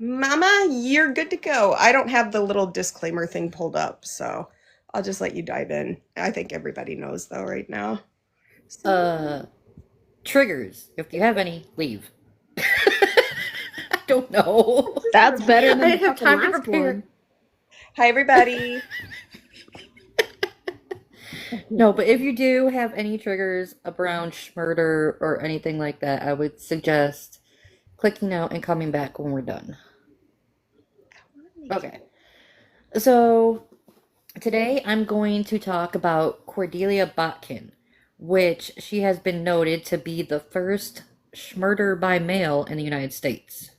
Mama, you're good to go. I don't have the little disclaimer thing pulled up, so I'll just let you dive in. I think everybody knows though right now. So, Uh, Triggers. If you have any, leave. I don't know. just That's remember. better I than the didn't have fucking time to last prepare. one. Hi, everybody. No, but if you do have any triggers around murder or anything like that, I would suggest clicking out and coming back when we're done. Okay. So today I'm going to talk about Cordelia Botkin, which she has been noted to be the first murder by mail in the United States.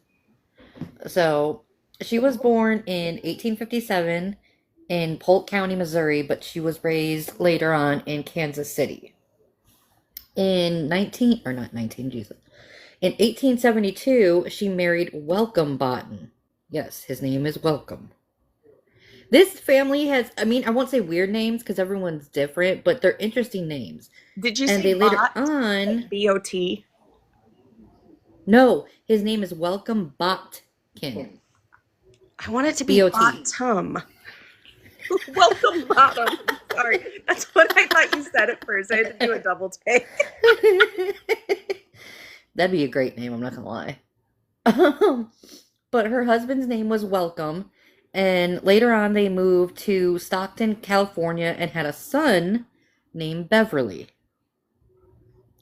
So she was born in 1857 in Polk County, Missouri, but she was raised later on in Kansas City. In 19 or not 19, Jesus. In 1872, she married Welcome Botkin. Yes, his name is Welcome. This family has, I mean, I won't say weird names because everyone's different, but they're interesting names. Did you And say they later bot? on, Like B-O-T? no, his name is Welcome Botkin. I want it to be B-O-T. bottom. Welcome bottom. Sorry. That's what I thought you said at first. I had to do a double take. That'd be a great name, I'm not gonna lie. But her husband's name was Welcome, and later on they moved to Stockton, California, and had a son named Beverly.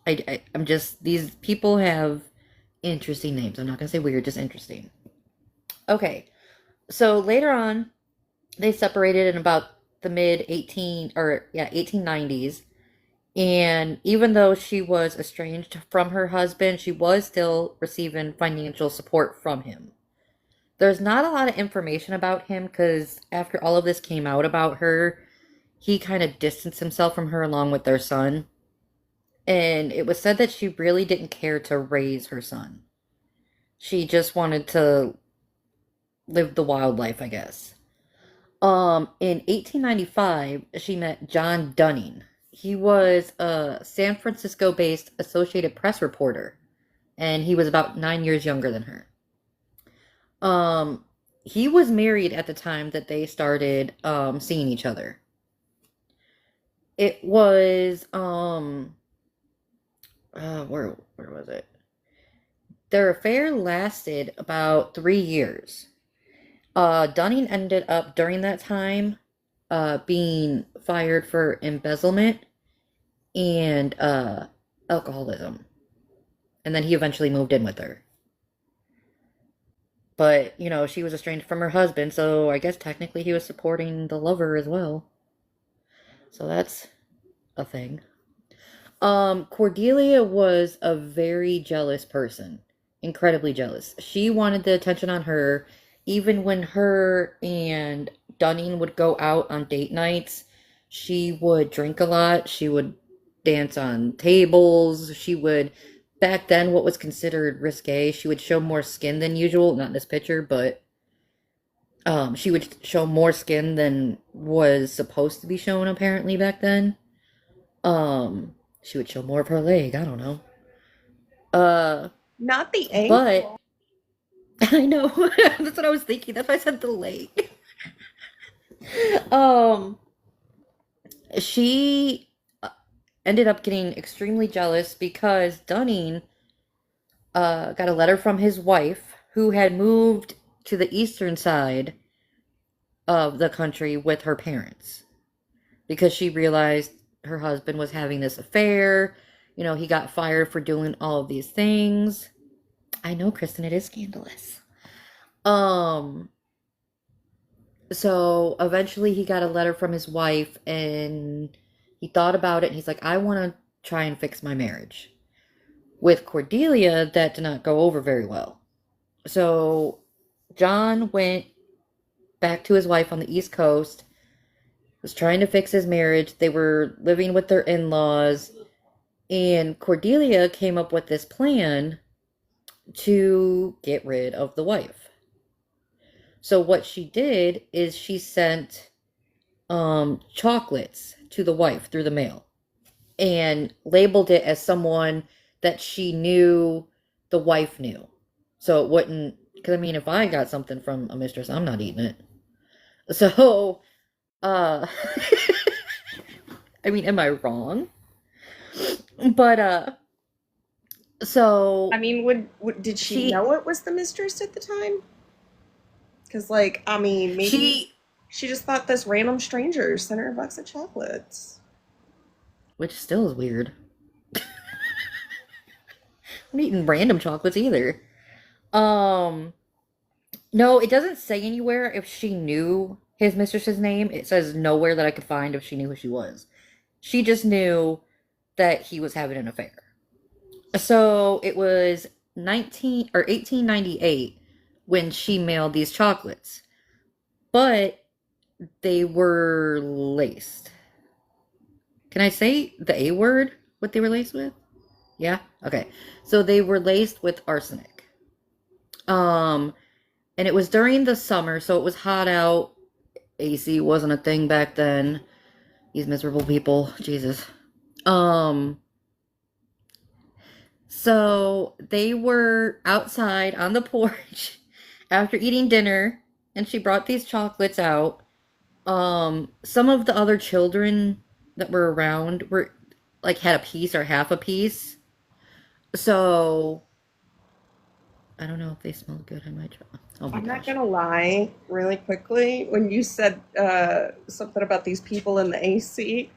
I'm just, these people have interesting names. I'm not gonna say weird, just interesting. Okay, so later on, they separated in about the mid 1890s, and even though she was estranged from her husband, she was still receiving financial support from him. There's not a lot of information about him because after all of this came out about her, he kind of distanced himself from her along with their son. And it was said that she really didn't care to raise her son. She just wanted to live the wild life, I guess. In 1895, she met John Dunning. He was a San Francisco-based Associated Press reporter, and he was about 9 years younger than her. Um, he was married at the time that they started seeing each other. It was where was it? Their affair lasted about 3 years. Dunning ended up during that time being fired for embezzlement and alcoholism. And then he eventually moved in with her. But, you know, she was estranged from her husband, so I guess technically he was supporting the lover as well. So that's a thing. Cordelia was a very jealous person. Incredibly jealous. She wanted the attention on her, even when her and Dunning would go out on date nights. She would drink a lot. She would dance on tables. She would, back then, what was considered risque, she would show more skin than usual. Not in this picture, but she would show more skin than was supposed to be shown apparently back then. She would show more of her leg. I don't know. Uh, Not the but ankle. I know that's what I was thinking. That's why I said the leg. um, she ended up getting extremely jealous because Dunning got a letter from his wife who had moved to the eastern side of the country with her parents because she realized her husband was having this affair. You know, he got fired for doing all of these things. I know, Kristen, it is scandalous. Um, so eventually he got a letter from his wife and he thought about it and he's like, I want to try and fix my marriage. With Cordelia, that did not go over very well. So John went back to his wife on the East Coast, was trying to fix his marriage. They were living with their in laws, and Cordelia came up with this plan to get rid of the wife. So what she did is she sent chocolates to the wife through the mail and labeled it as someone that she knew the wife knew. So it wouldn't Because, I mean, if I got something from a mistress, I'm not eating it. So, uh, I mean, am I wrong? But, I so mean, did she she, know it was the mistress at the time? Because, like, I mean, maybe she, she just thought this random stranger sent her a box of chocolates. which still is weird. I'm not eating random chocolates either. Um, no, it doesn't say anywhere if she knew his mistress's name. It says nowhere that I could find if she knew who she was. She just knew that he was having an affair. So it was 19 or 1898 when she mailed these chocolates, but they were laced. Can I say the A word? What they were laced with? Yeah? Okay. So they were laced with arsenic. Um, and it was during the summer, so it was hot out. AC wasn't a thing back then. These miserable people. Jesus. Um, so they were outside on the porch after eating dinner, and she brought these chocolates out. Some of the other children that were around were like had a piece or half a piece. So I don't know if they smelled good. I might try. Oh my I'm not gosh. gonna lie, really quickly, when you said something about these people in the AC,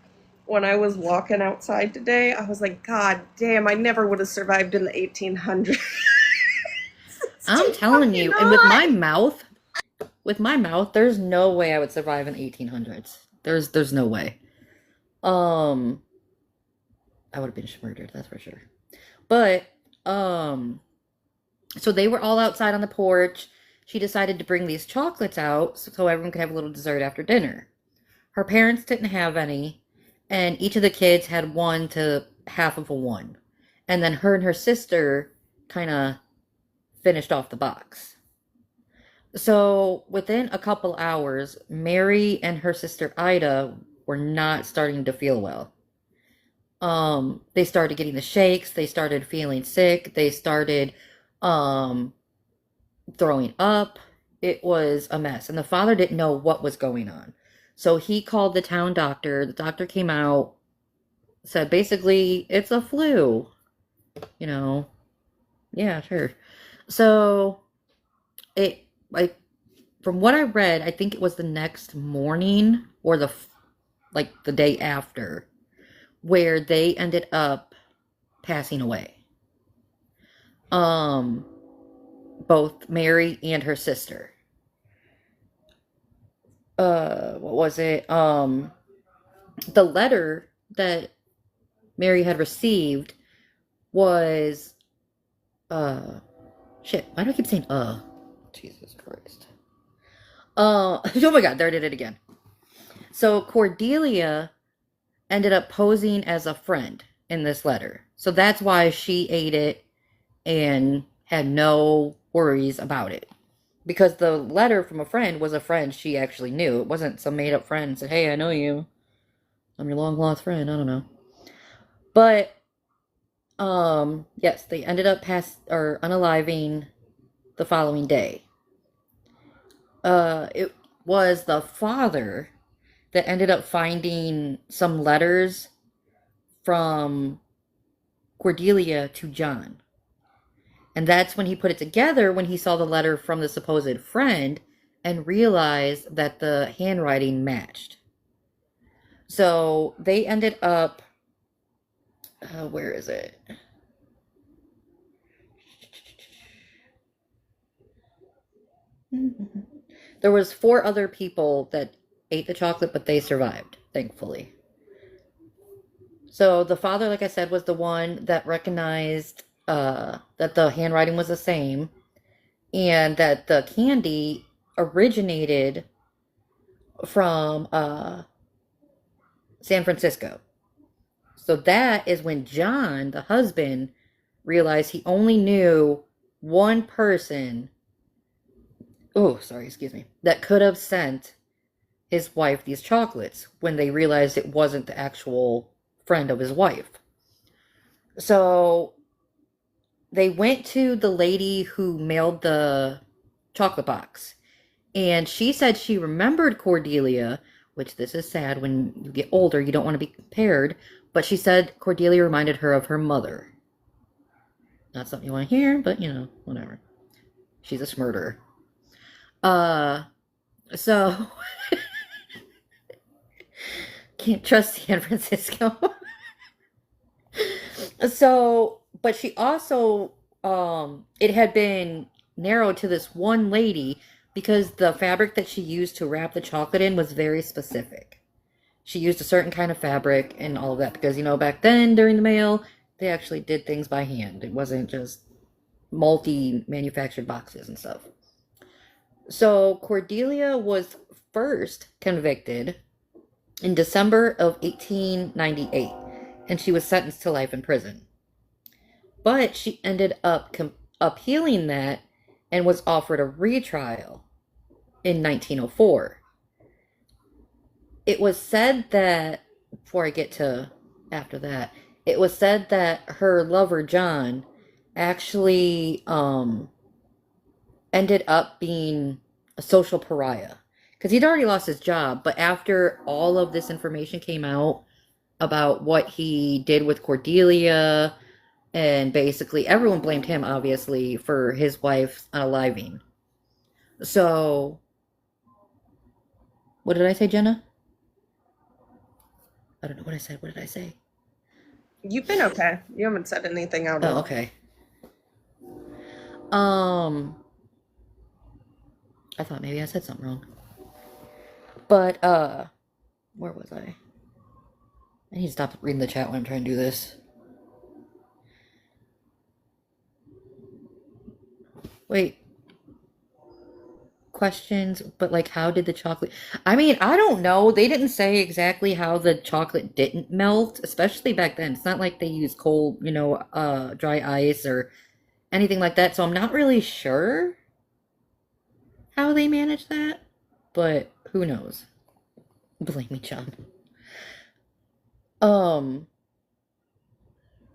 when I was walking outside today, I was like, God damn, I never would have survived in the 1800s. It's I'm too telling fucking you, and hot. with my mouth, there's no way I would survive in 1800s. There's no way. Um, I would have been murdered, that's for sure. But um, so they were all outside on the porch. She decided to bring these chocolates out so everyone could have a little dessert after dinner. Her parents didn't have any, and each of the kids had one to half of a one. And then her and her sister kind of finished off the box. So within a couple hours, Mary and her sister Ida were not starting to feel well. They started getting the shakes, they started feeling sick, they started um throwing up. It was a mess, and the father didn't know what was going on. So he called the town doctor. The doctor came out, said basically it's a flu. You know, yeah, sure. So it like from what I read, I think it was the next morning or like the day after where they ended up passing away. Um, both Mary and her sister. What was it? The letter that Mary had received was uh shit. Why do I keep saying Jesus Christ. Oh my god, there I did it again. So Cordelia ended up posing as a friend in this letter. So that's why she ate it and had no worries about it. Because the letter from a friend was a friend she actually knew. It wasn't some made up friend said, "Hey, I know you. I'm your long lost friend." I don't know. But yes, they ended up or unaliving the following day. It was the father that ended up finding some letters from Cordelia to John. And that's when he put it together when he saw the letter from the supposed friend and realized that the handwriting matched. So they ended up, where is it? There was 4 other people that ate the chocolate, but they survived, thankfully. So the father, like I said, was the one that recognized that the handwriting was the same and that the candy originated from San Francisco. So that is when John, the husband, realized he only knew one person. Oh, sorry, excuse me. That could have sent his wife these chocolates when they realized it wasn't the actual friend of his wife. So they went to the lady who mailed the chocolate box. And she said she remembered Cordelia, which this is sad when you get older, you don't want to be compared, but she said Cordelia reminded her of her mother. Not something you want to hear, but whatever. She's a smurder. So can't trust San Francisco. So, but she also, it had been narrowed to this one lady because the fabric that she used to wrap the chocolate in was very specific. She used a certain kind of fabric and all of that because, back then during the mail, they actually did things by hand. It wasn't just multi-manufactured boxes and stuff. So Cordelia was first convicted in December of 1898, and she was sentenced to life in prison. But she ended up appealing that and was offered a retrial in 1904. It was said that, before I get to after that, it was said that her lover, John, actually ended up being a social pariah. Because he'd already lost his job, but after all of this information came out about what he did with Cordelia, and basically everyone blamed him, obviously, for his wife's unaliving. So, what did I say, Jenna? I don't know what I said. What did I say? You've been okay. You haven't said anything out of. Oh, okay. I thought maybe I said something wrong. But, where was I? I need to stop reading the chat when I'm trying to do this. Wait. Questions, but like, how did the chocolate... I mean, I don't know. They didn't say exactly how the chocolate didn't melt, especially back then. It's not like they used cold, dry ice or anything like that, so I'm not really sure how they managed that, but who knows? Blame me, John.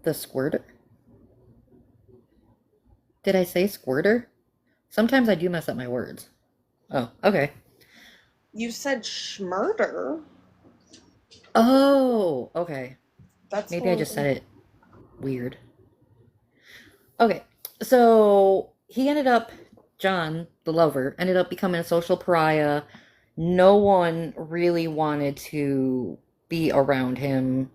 The squirter? Did I say squirter? Sometimes I do mess up my words. Oh, okay. You said schmurder. Oh, okay. That's Maybe I just said it weird. Okay, so he ended up, John, the lover, ended up becoming a social pariah. No one really wanted to be around him.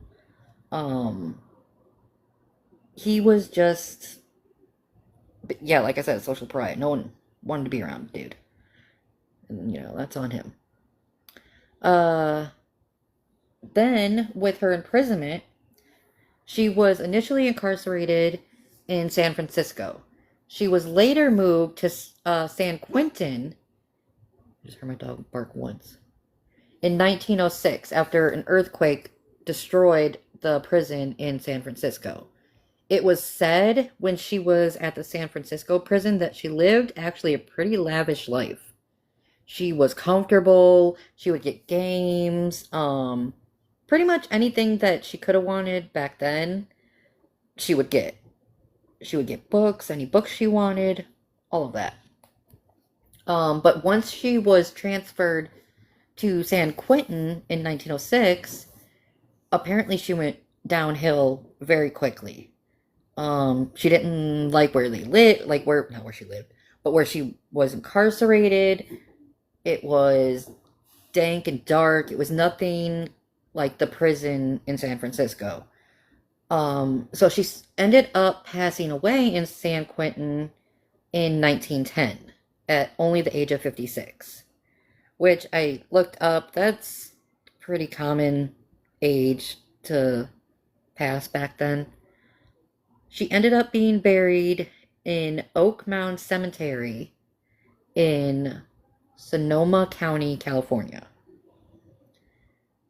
He was just, yeah, like I said, a social pariah. No one wanted to be around the dude. And, that's on him. Then, with her imprisonment, she was initially incarcerated in San Francisco. She was later moved to San Quentin. I just heard my dog bark once. In 1906, after an earthquake destroyed the prison in San Francisco. It was said when she was at the San Francisco prison that she lived actually a pretty lavish life. She was comfortable. She would get games. Pretty much anything that she could have wanted back then, she would get. She would get books, any books she wanted, all of that. But once she was transferred to San Quentin in 1906, apparently she went downhill very quickly. She didn't like where they lived, not where she lived, but where she was incarcerated. It was dank and dark. It was nothing like the prison in San Francisco. So she ended up passing away in San Quentin in 1910 at only the age of 56, which I looked up. That's pretty common age to pass back then. She ended up being buried in Oak Mound Cemetery in Sonoma County, California.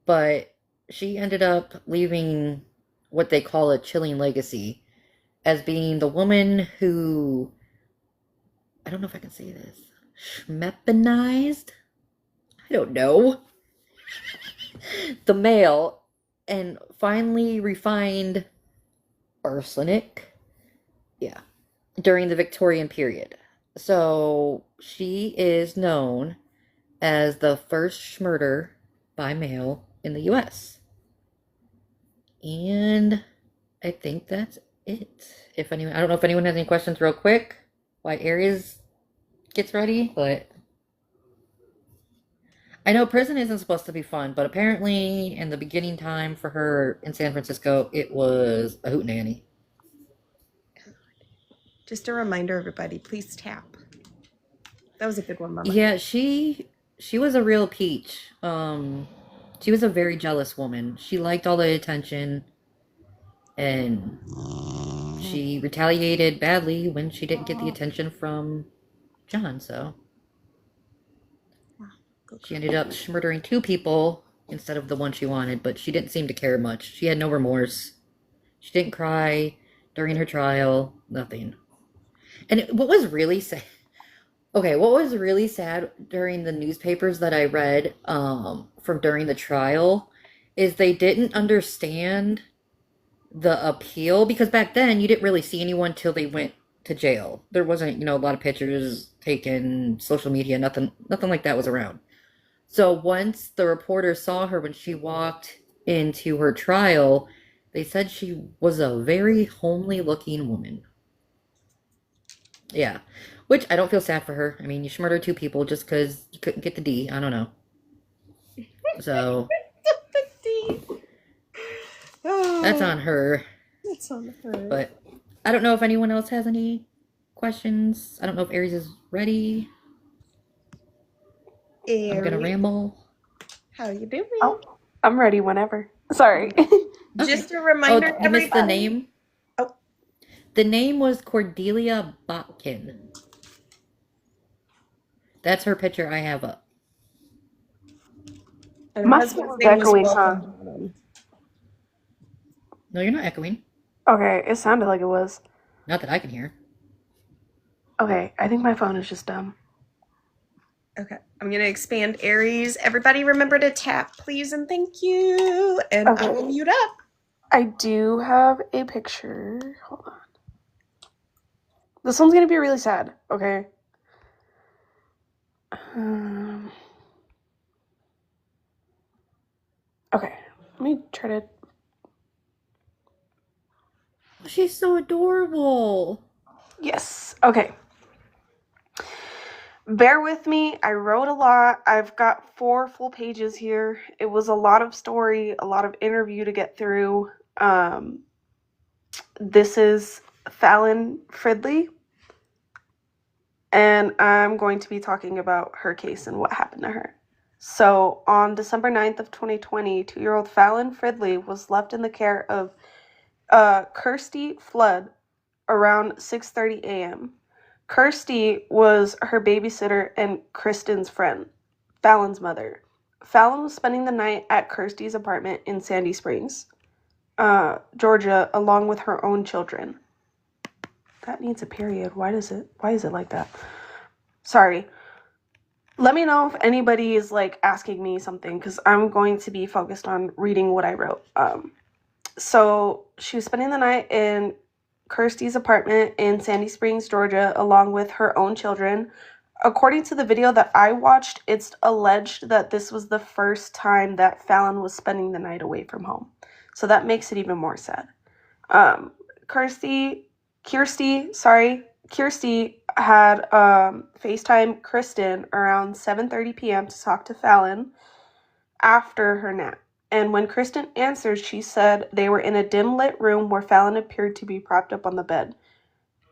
But she ended up leaving what they call a chilling legacy as being the woman who, I don't know if I can say this, schmeppenized? I don't know. The male and finally refined arsenic, yeah, during the Victorian period. So she is known as the first murder by mail in the US. And I think that's it. If anyone, I don't know if anyone has any questions real quick while Aries gets ready, but I know prison isn't supposed to be fun, but apparently in the beginning time for her in San Francisco, it was a hootenanny. Just a reminder, everybody, please tap. That was a good one, Mama. Yeah, she was a real peach. She was a very jealous woman. She liked all the attention, and she retaliated badly when she didn't get the attention from John, so she ended up murdering 2 people instead of the one she wanted, but she didn't seem to care much. She had no remorse. She didn't cry during her trial, nothing. And what was really sad, okay, what was really sad during the newspapers that I read from during the trial is they didn't understand the appeal, because back then you didn't really see anyone till they went to jail. There wasn't, a lot of pictures taken, social media, nothing like that was around. So once the reporter saw her when she walked into her trial, they said she was a very homely looking woman. Yeah. Which I don't feel sad for her. I mean, you murdered 2 people just because you couldn't get the D. I don't know. So that's on her. That's on her. But I don't know if anyone else has any questions. I don't know if Aries is ready. Aries. I'm gonna ramble. How you doing? Oh, I'm ready whenever. Sorry. Just a reminder, you missed the everybody. name? Oh. The name was Cordelia Botkin. That's her picture I have up. And My husband's phone's name was echoing, Welcome. No, you're not echoing. Okay, it sounded like it was. Not that I can hear. Okay, I think my phone is just dumb. Okay, I'm going to expand Aries. Everybody remember to tap, please, and thank you. And Okay. I will mute up. I do have a picture. Hold on. This one's going to be really sad, okay? Okay, let me try to... She's so adorable. Yes, okay. Bear with me. I wrote a lot. I've got 4 full pages here. It was a lot of story, a lot of interview to get through. This is Fallon Fridley, and I'm going to be talking about her case and what happened to her. So on December 9th of 2020, 2-year-old Fallon Fridley was left in the care of Kirsty Flood around 6:30 a.m. Kirsty was her babysitter and Kristen's friend, Fallon's mother. Fallon was spending the night at Kirsty's apartment in Sandy Springs, Georgia, along with her own children. That needs a period. Why is it like that? Sorry. Let me know if anybody is asking me something, because I'm going to be focused on reading what I wrote. So she was spending the night in Kirsty's apartment in Sandy Springs, Georgia, along with her own children. According to the video that I watched, it's alleged that this was the first time that Fallon was spending the night away from home. So that makes it even more sad. Kirsty had FaceTime Kristen around 7:30 p.m. to talk to Fallon after her nap. And when Kristen answered, she said they were in a dim-lit room where Fallon appeared to be propped up on the bed.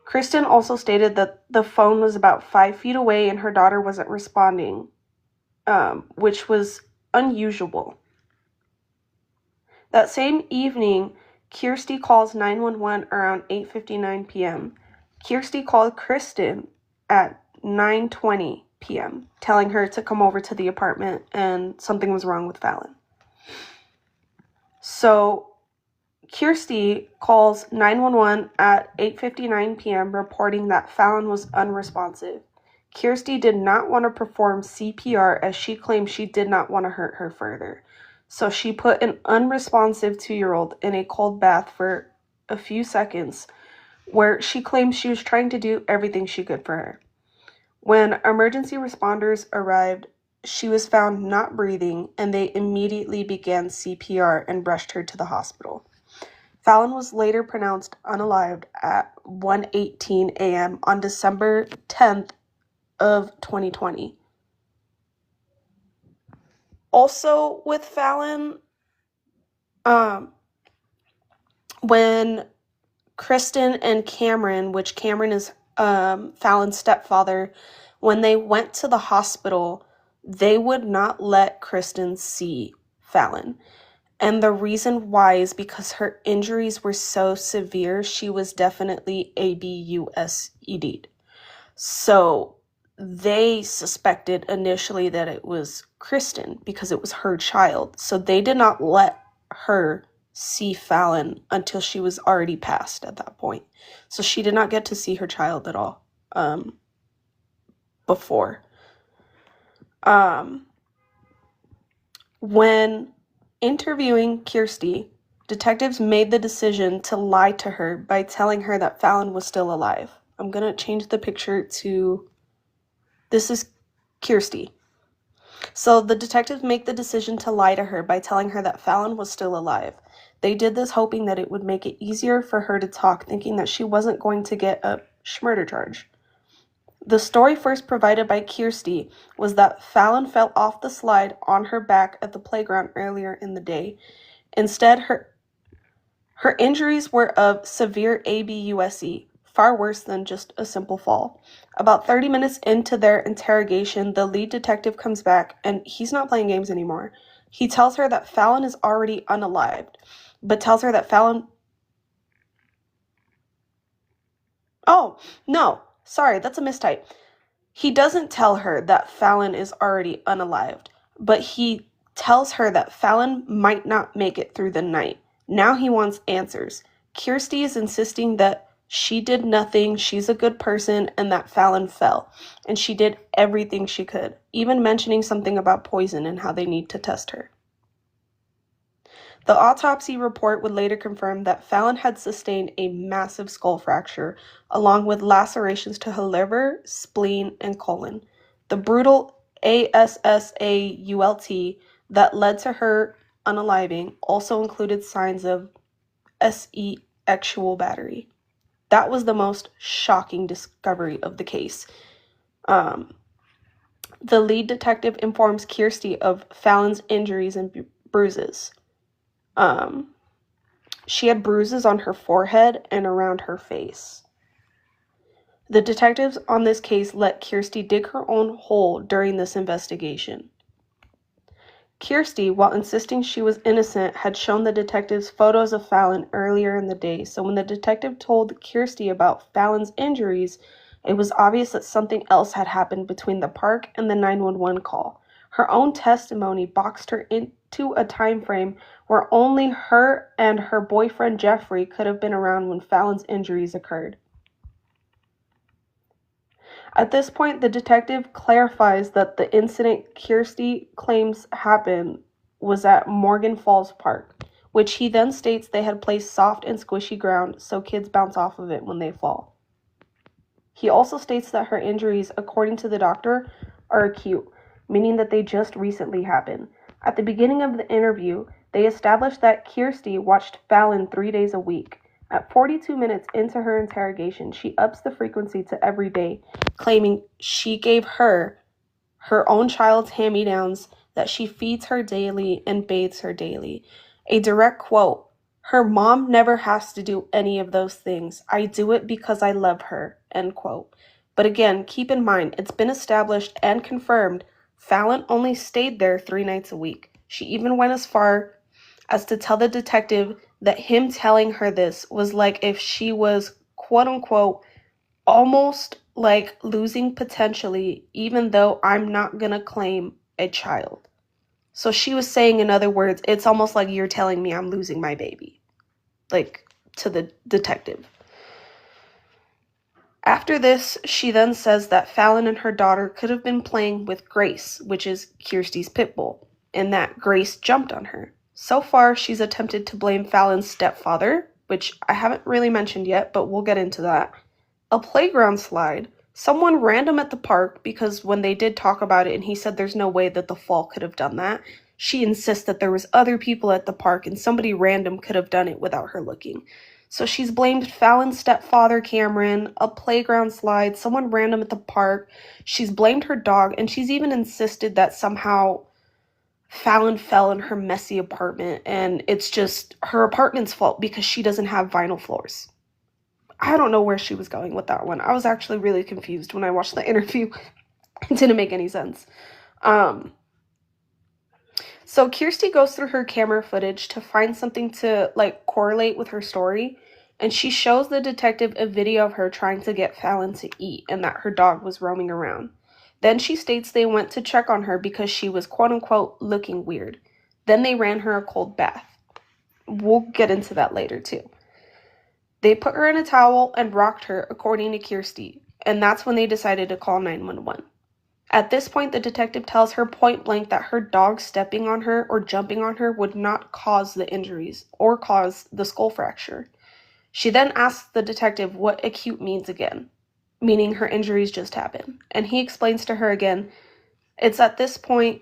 Kristen also stated that the phone was about 5 feet away and her daughter wasn't responding, which was unusual. That same evening, Kirsty calls 911 around 8:59 p.m. Kirsty called Kristen at 9:20 p.m., telling her to come over to the apartment and something was wrong with Fallon. So Kirsty calls 911 at 8:59 p.m. reporting that Fallon was unresponsive. Kirsty did not want to perform CPR as she claimed she did not want to hurt her further. So she put an unresponsive 2-year-old in a cold bath for a few seconds, where she claimed she was trying to do everything she could for her. When emergency responders arrived, she was found not breathing, and they immediately began CPR and rushed her to the hospital. Fallon was later pronounced unalived at 1:18 a.m. on December 10th of 2020. Also with Fallon, when Kristen and Cameron, which Cameron is Fallon's stepfather, when they went to the hospital, they would not let Kristen see Fallon. And the reason why is because her injuries were so severe, she was definitely ABUSED'd. So they suspected initially that it was Kristen because it was her child. So they did not let her see Fallon until she was already passed at that point. So she did not get to see her child at all before. When interviewing Kirsty, detectives made the decision to lie to her by telling her that Fallon was still alive. I'm going to change the picture to, this is Kirsty. So the detectives make the decision to lie to her by telling her that Fallon was still alive. They did this hoping that it would make it easier for her to talk, thinking that she wasn't going to get a murder charge. The story first provided by Kirsty was that Fallon fell off the slide on her back at the playground earlier in the day. Instead, her injuries were of severe ABUSE, far worse than just a simple fall. About 30 minutes into their interrogation, the lead detective comes back, and he's not playing games anymore. He tells her that Fallon is already unalived, but tells her that Fallon... Oh, no. Sorry, that's a mistype. He doesn't tell her that Fallon is already unalived, but he tells her that Fallon might not make it through the night. Now he wants answers. Kirsty is insisting that she did nothing, she's a good person, and that Fallon fell. And she did everything she could, even mentioning something about poison and how they need to test her. The autopsy report would later confirm that Fallon had sustained a massive skull fracture, along with lacerations to her liver, spleen, and colon. The brutal ASSAULT that led to her unaliving also included signs of sexual battery. That was the most shocking discovery of the case. The lead detective informs Kirsty of Fallon's injuries and bruises. She had bruises on her forehead and around her face. The detectives on this case let Kirsty dig her own hole during this investigation. Kirsty, while insisting she was innocent, had shown the detectives photos of Fallon earlier in the day, so when the detective told Kirsty about Fallon's injuries, it was obvious that something else had happened between the park and the 911 call. Her own testimony boxed her into a time frame where only her and her boyfriend Jeffrey could have been around when Fallon's injuries occurred. At this point, the detective clarifies that the incident Kirsty claims happened was at Morgan Falls Park, which he then states they had placed soft and squishy ground so kids bounce off of it when they fall. He also states that her injuries, according to the doctor, are acute, meaning that they just recently happened. At the beginning of the interview, they established that Kirsty watched Fallon 3 days a week. At 42 minutes into her interrogation, she ups the frequency to every day, claiming she gave her own child's hand-me-downs, that she feeds her daily and bathes her daily. A direct quote, "Her mom never has to do any of those things. I do it because I love her," end quote. But again, keep in mind, it's been established and confirmed Fallon only stayed there 3 nights a week. She even went as far as to tell the detective that him telling her this was like if she was, quote-unquote, almost like losing potentially, even though I'm not gonna claim a child. So she was saying, in other words, it's almost like you're telling me I'm losing my baby, like to the detective. After this, she then says that Fallon and her daughter could have been playing with Grace, which is Kirsty's pit bull, and that Grace jumped on her. So far, she's attempted to blame Fallon's stepfather, which I haven't really mentioned yet, but we'll get into that, a playground slide, Someone random at the park, because when they did talk about it and he said there's no way that the fall could have done that, she insists that there was other people at the park and somebody random could have done it without her looking. So she's blamed Fallon's stepfather, Cameron, a playground slide, someone random at the park. She's blamed her dog, and she's even insisted that somehow Fallon fell in her messy apartment and it's just her apartment's fault because she doesn't have vinyl floors. I don't know where she was going with that one. I was actually really confused when I watched the interview. It didn't make any sense. So Kirsty goes through her camera footage to find something to correlate with her story, and she shows the detective a video of her trying to get Fallon to eat and that her dog was roaming around. Then she states they went to check on her because she was quote-unquote looking weird. Then they ran her a cold bath. We'll get into that later too. They put her in a towel and rocked her, according to Kirsty, and that's when they decided to call 911. At this point, the detective tells her point blank that her dog stepping on her or jumping on her would not cause the injuries or cause the skull fracture. She then asks the detective what acute means again, meaning her injuries just happened. And he explains to her again, it's at this point,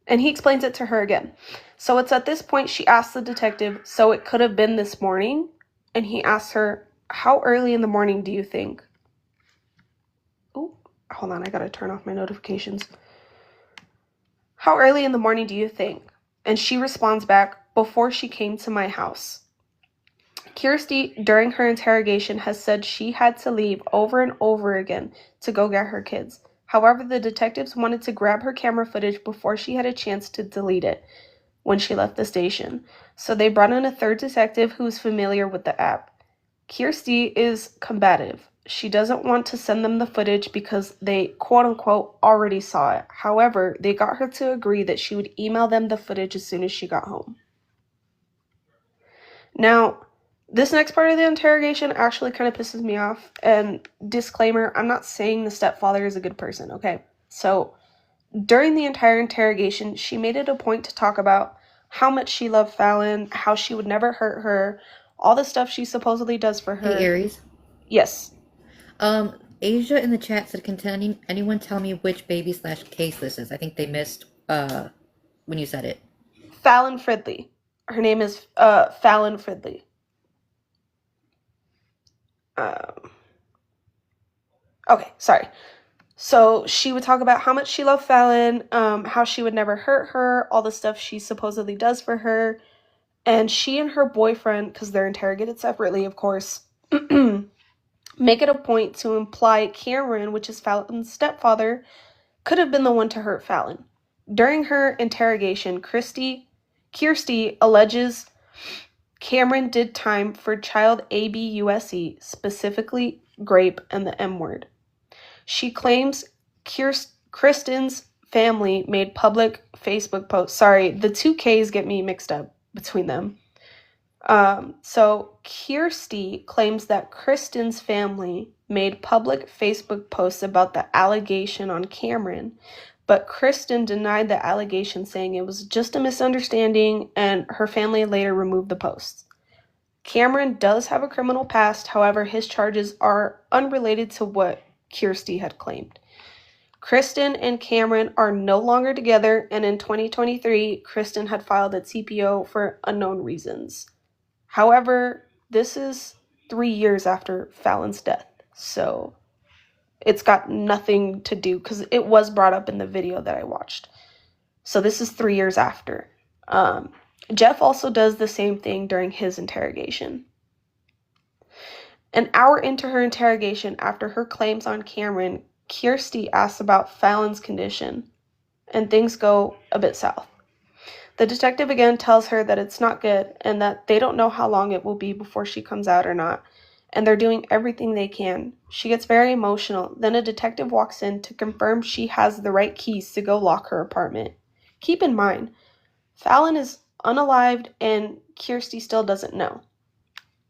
and he explains it to her again. So it's at this point she asks the detective, so it could have been this morning? And he asks her, how early in the morning do you think? Oh, hold on, I gotta turn off my notifications. How early in the morning do you think? And she responds back, before she came to my house. Kirsty, during her interrogation, has said she had to leave over and over again to go get her kids. However, the detectives wanted to grab her camera footage before she had a chance to delete it when she left the station. So they brought in a third detective who's familiar with the app. Kirsty is combative. She doesn't want to send them the footage because they, quote-unquote, already saw it. However, they got her to agree that she would email them the footage as soon as she got home. Now, this next part of the interrogation actually kind of pisses me off. And disclaimer, I'm not saying the stepfather is a good person, okay? So, during the entire interrogation, she made it a point to talk about how much she loved Fallon, how she would never hurt her, all the stuff she supposedly does for her. Hey, Aries. Yes. Asia in the chat said, can anyone tell me which baby/case this is? I think they missed when you said it. Fallon Fridley. Her name is Fallon Fridley. Okay, sorry. So she would talk about how much she loved Fallon, how she would never hurt her, all the stuff she supposedly does for her. And she and her boyfriend, because they're interrogated separately, of course, make it a point to imply Cameron, which is Fallon's stepfather, could have been the one to hurt Fallon. During her interrogation, Kirsty alleges Cameron did time for child abuse, specifically grape and the M word. She claims Kristen's family made public Facebook posts. Sorry, the two Ks get me mixed up between them. So Kirsty claims that Kristen's family made public Facebook posts about the allegation on Cameron, but Kristen denied the allegation, saying it was just a misunderstanding, and her family later removed the posts. Cameron does have a criminal past, however, his charges are unrelated to what Kirsty had claimed. Kristen and Cameron are no longer together, and in 2023, Kristen had filed a TPO for unknown reasons. However, this is 3 years after Fallon's death, so it's got nothing to do, because it was brought up in the video that I watched. So this is 3 years after. Jeff also does the same thing during his interrogation. An hour into her interrogation, after her claims on Cameron, Kirsty asks about Fallon's condition, and things go a bit south. The detective again tells her that it's not good, and that they don't know how long it will be before she comes out or not, and they're doing everything they can. She gets very emotional. Then a detective walks in to confirm she has the right keys to go lock her apartment. Keep in mind, Fallon is unalived, and Kirsty still doesn't know.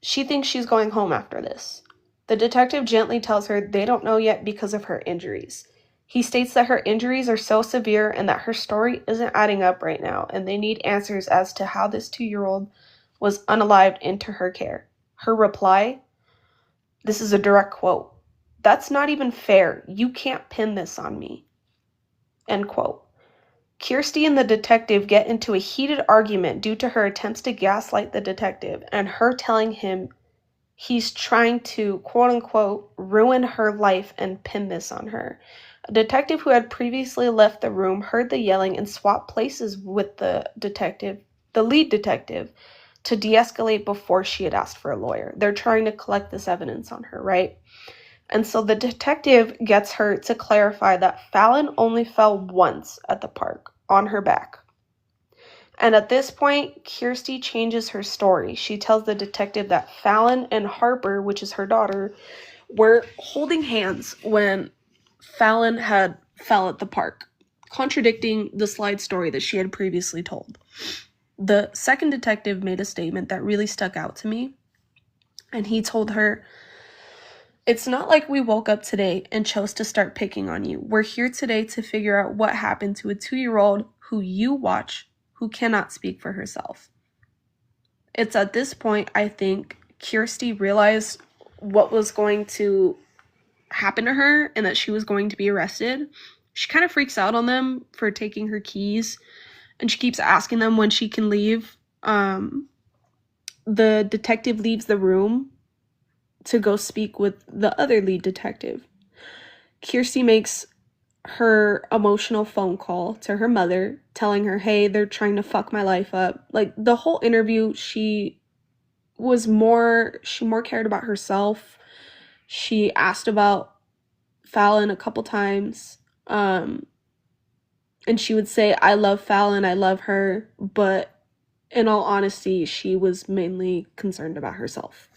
She thinks she's going home after this. The detective gently tells her they don't know yet because of her injuries. He states that her injuries are so severe and that her story isn't adding up right now, and they need answers as to how this 2-year-old was unalived into her care. Her reply, this is a direct quote, That's not even fair. You can't pin this on me. End quote. Kirsty and the detective get into a heated argument due to her attempts to gaslight the detective and her telling him he's trying to, quote unquote, ruin her life and pin this on her. A detective who had previously left the room heard the yelling and swapped places with the lead detective, to de-escalate before she had asked for a lawyer. They're trying to collect this evidence on her, right? And so the detective gets her to clarify that Fallon only fell once at the park, on her back. And at this point, Kirsty changes her story. She tells the detective that Fallon and Harper, which is her daughter, were holding hands when Fallon had fell at the park, contradicting the slide story that she had previously told. The second detective made a statement that really stuck out to me, and he told her, "It's not like we woke up today and chose to start picking on you. We're here today to figure out what happened to a 2-year-old who you watch, who cannot speak for herself." It's at this point, I think, Kirsty realized what was going to happen to her and that she was going to be arrested. She kind of freaks out on them for taking her keys, and she keeps asking them when she can leave. The detective leaves the room to go speak with the other lead detective. Kirsty makes her emotional phone call to her mother, telling her, hey, they're trying to fuck my life up. Like, the whole interview, she more cared about herself. She asked about Fallon a couple times, and she would say, I love Fallon, I love her, but in all honesty, she was mainly concerned about herself.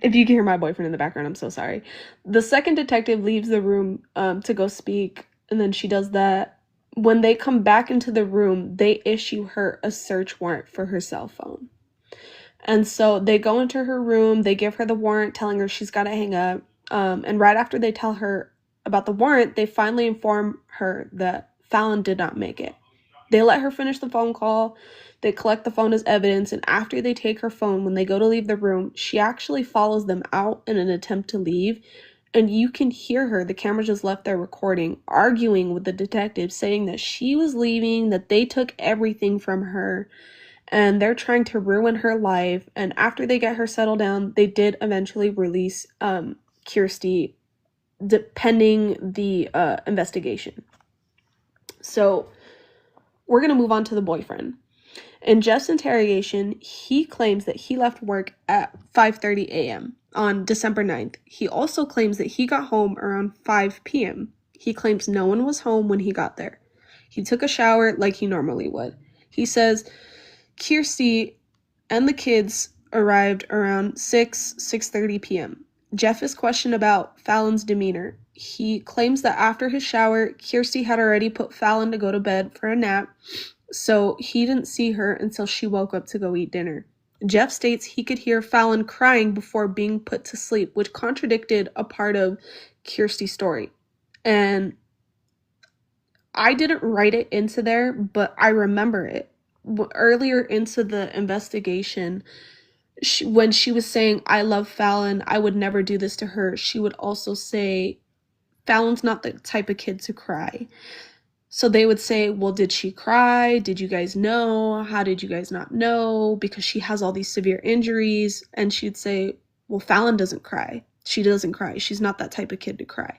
If you can hear my boyfriend in the background, I'm so sorry. The second detective leaves the room to go speak, and then she does that. When they come back into the room, they issue her a search warrant for her cell phone. And so they go into her room, they give her the warrant, telling her she's got to hang up. And right after they tell her about the warrant, they finally inform her that Fallon did not make it. They let her finish the phone call. They collect the phone as evidence, and after they take her phone, when they go to leave the room, she actually follows them out in an attempt to leave, and you can hear her, the camera just left there recording, arguing with the detective, saying that she was leaving, that they took everything from her, and they're trying to ruin her life. And after they get her settled down, they did eventually release Kirsty, pending the investigation. So we're going to move on to the boyfriend. In Jeff's interrogation, he claims that he left work at 5:30 a.m. on December 9th. He also claims that he got home around 5 p.m. He claims no one was home when he got there. He took a shower like he normally would. He says Kirsty and the kids arrived around 6:30 p.m. Jeff is questioned about Fallon's demeanor. He claims that after his shower, Kirsty had already put Fallon to go to bed for a nap, so he didn't see her until she woke up to go eat dinner. Jeff states he could hear Fallon crying before being put to sleep, which contradicted a part of Kirsty's story. And I didn't write it into there, but I remember it. Earlier into the investigation, when she was saying, I love Fallon, I would never do this to her, she would also say, Fallon's not the type of kid to cry. So they would say, well, did she cry? Did you guys know? How did you guys not know? Because she has all these severe injuries. And she'd say, well, Fallon doesn't cry. She doesn't cry. She's not that type of kid to cry.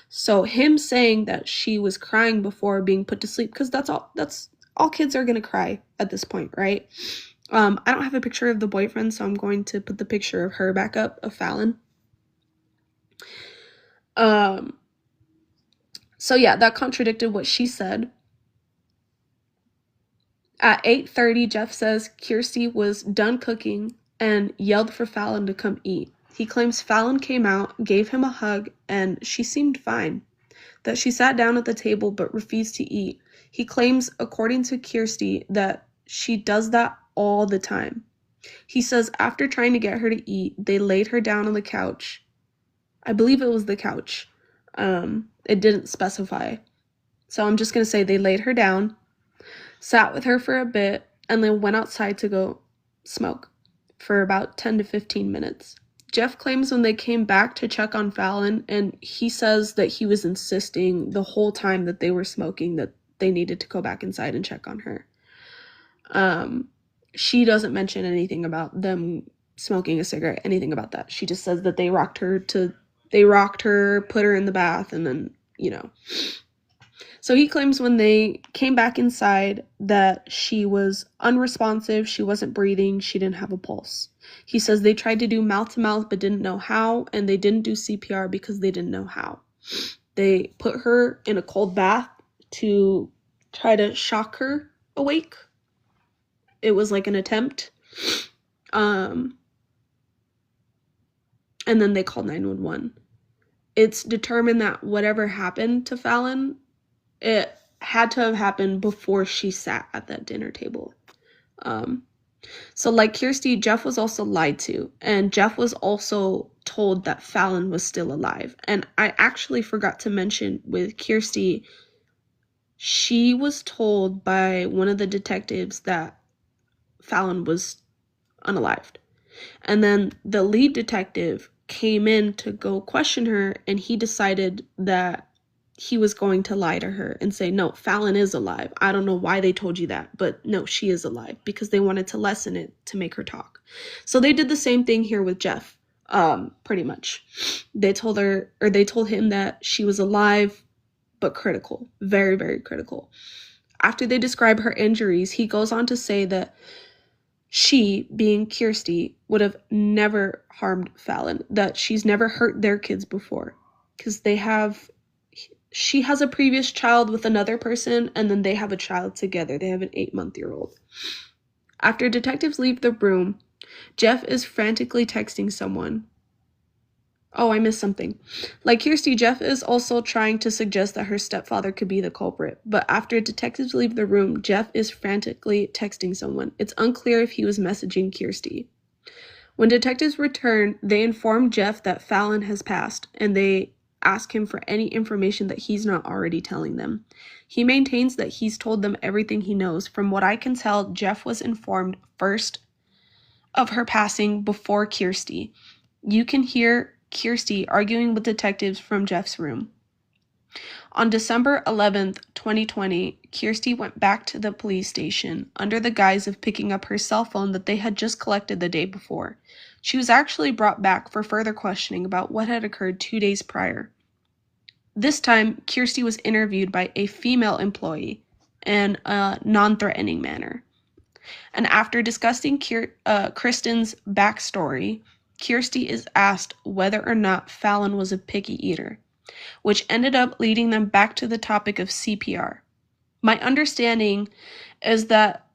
So him saying that she was crying before being put to sleep, because that's all kids are going to cry at this point, right? I don't have a picture of the boyfriend, so I'm going to put the picture of her back up, of Fallon. So yeah, that contradicted what she said. At 8:30, Jeff says Kirsty was done cooking and yelled for Fallon to come eat. He claims Fallon came out, gave him a hug, and she seemed fine. That she sat down at the table but refused to eat. He claims, according to Kirsty, that she does that all the time. He says after trying to get her to eat, they laid her down on the couch. I believe it was the couch. It didn't specify. So I'm just going to say they laid her down, sat with her for a bit, and then went outside to go smoke. for about 10 to 15 minutes. Jeff claims when they came back to check on Fallon, and he says that he was insisting the whole time that they were smoking that they needed to go back inside and check on her. She doesn't mention anything about them smoking a cigarette, anything about that. She just says that they rocked her, put her in the bath, and then, So he claims when they came back inside that she was unresponsive, she wasn't breathing, she didn't have a pulse. He says they tried to do mouth-to-mouth but didn't know how, and they didn't do CPR because they didn't know how. They put her in a cold bath to try to shock her awake. It was like an attempt. And then they called 911. It's determined that whatever happened to Fallon, it had to have happened before she sat at that dinner table. So like Kirsty, Jeff was also lied to, and Jeff was also told that Fallon was still alive. And I actually forgot to mention with Kirsty, she was told by one of the detectives that Fallon was unalived. And then the lead detective came in to go question her, and he decided that he was going to lie to her and say, no, Fallon is alive. I don't know why they told you that, but no, she is alive, because they wanted to lessen it to make her talk. So they did the same thing here with Jeff, pretty much. They told him that she was alive, but critical, very, very critical. After they describe her injuries, he goes on to say that she, being Kirsty, would have never harmed Fallon, that she's never hurt their kids before, because she has a previous child with another person, and then they have a child together. They have an 8-month-old. After detectives leave the room, Jeff is frantically texting someone. Oh, I missed something. Like Kirsty, Jeff is also trying to suggest that her stepfather could be the culprit. But after detectives leave the room, Jeff is frantically texting someone. It's unclear if he was messaging Kirsty. When detectives return, they inform Jeff that Fallon has passed, and they ask him for any information that he's not already telling them. He maintains that he's told them everything he knows. From what I can tell, Jeff was informed first of her passing before Kirsty. You can hear Kirsty arguing with detectives from Jeff's room. On December 11th, 2020, Kirsty went back to the police station under the guise of picking up her cell phone that they had just collected the day before. She was actually brought back for further questioning about what had occurred 2 days prior. This time, Kirsty was interviewed by a female employee in a non-threatening manner. And after discussing Kristen's backstory, Kirsty is asked whether or not Fallon was a picky eater, which ended up leading them back to the topic of CPR. My understanding is that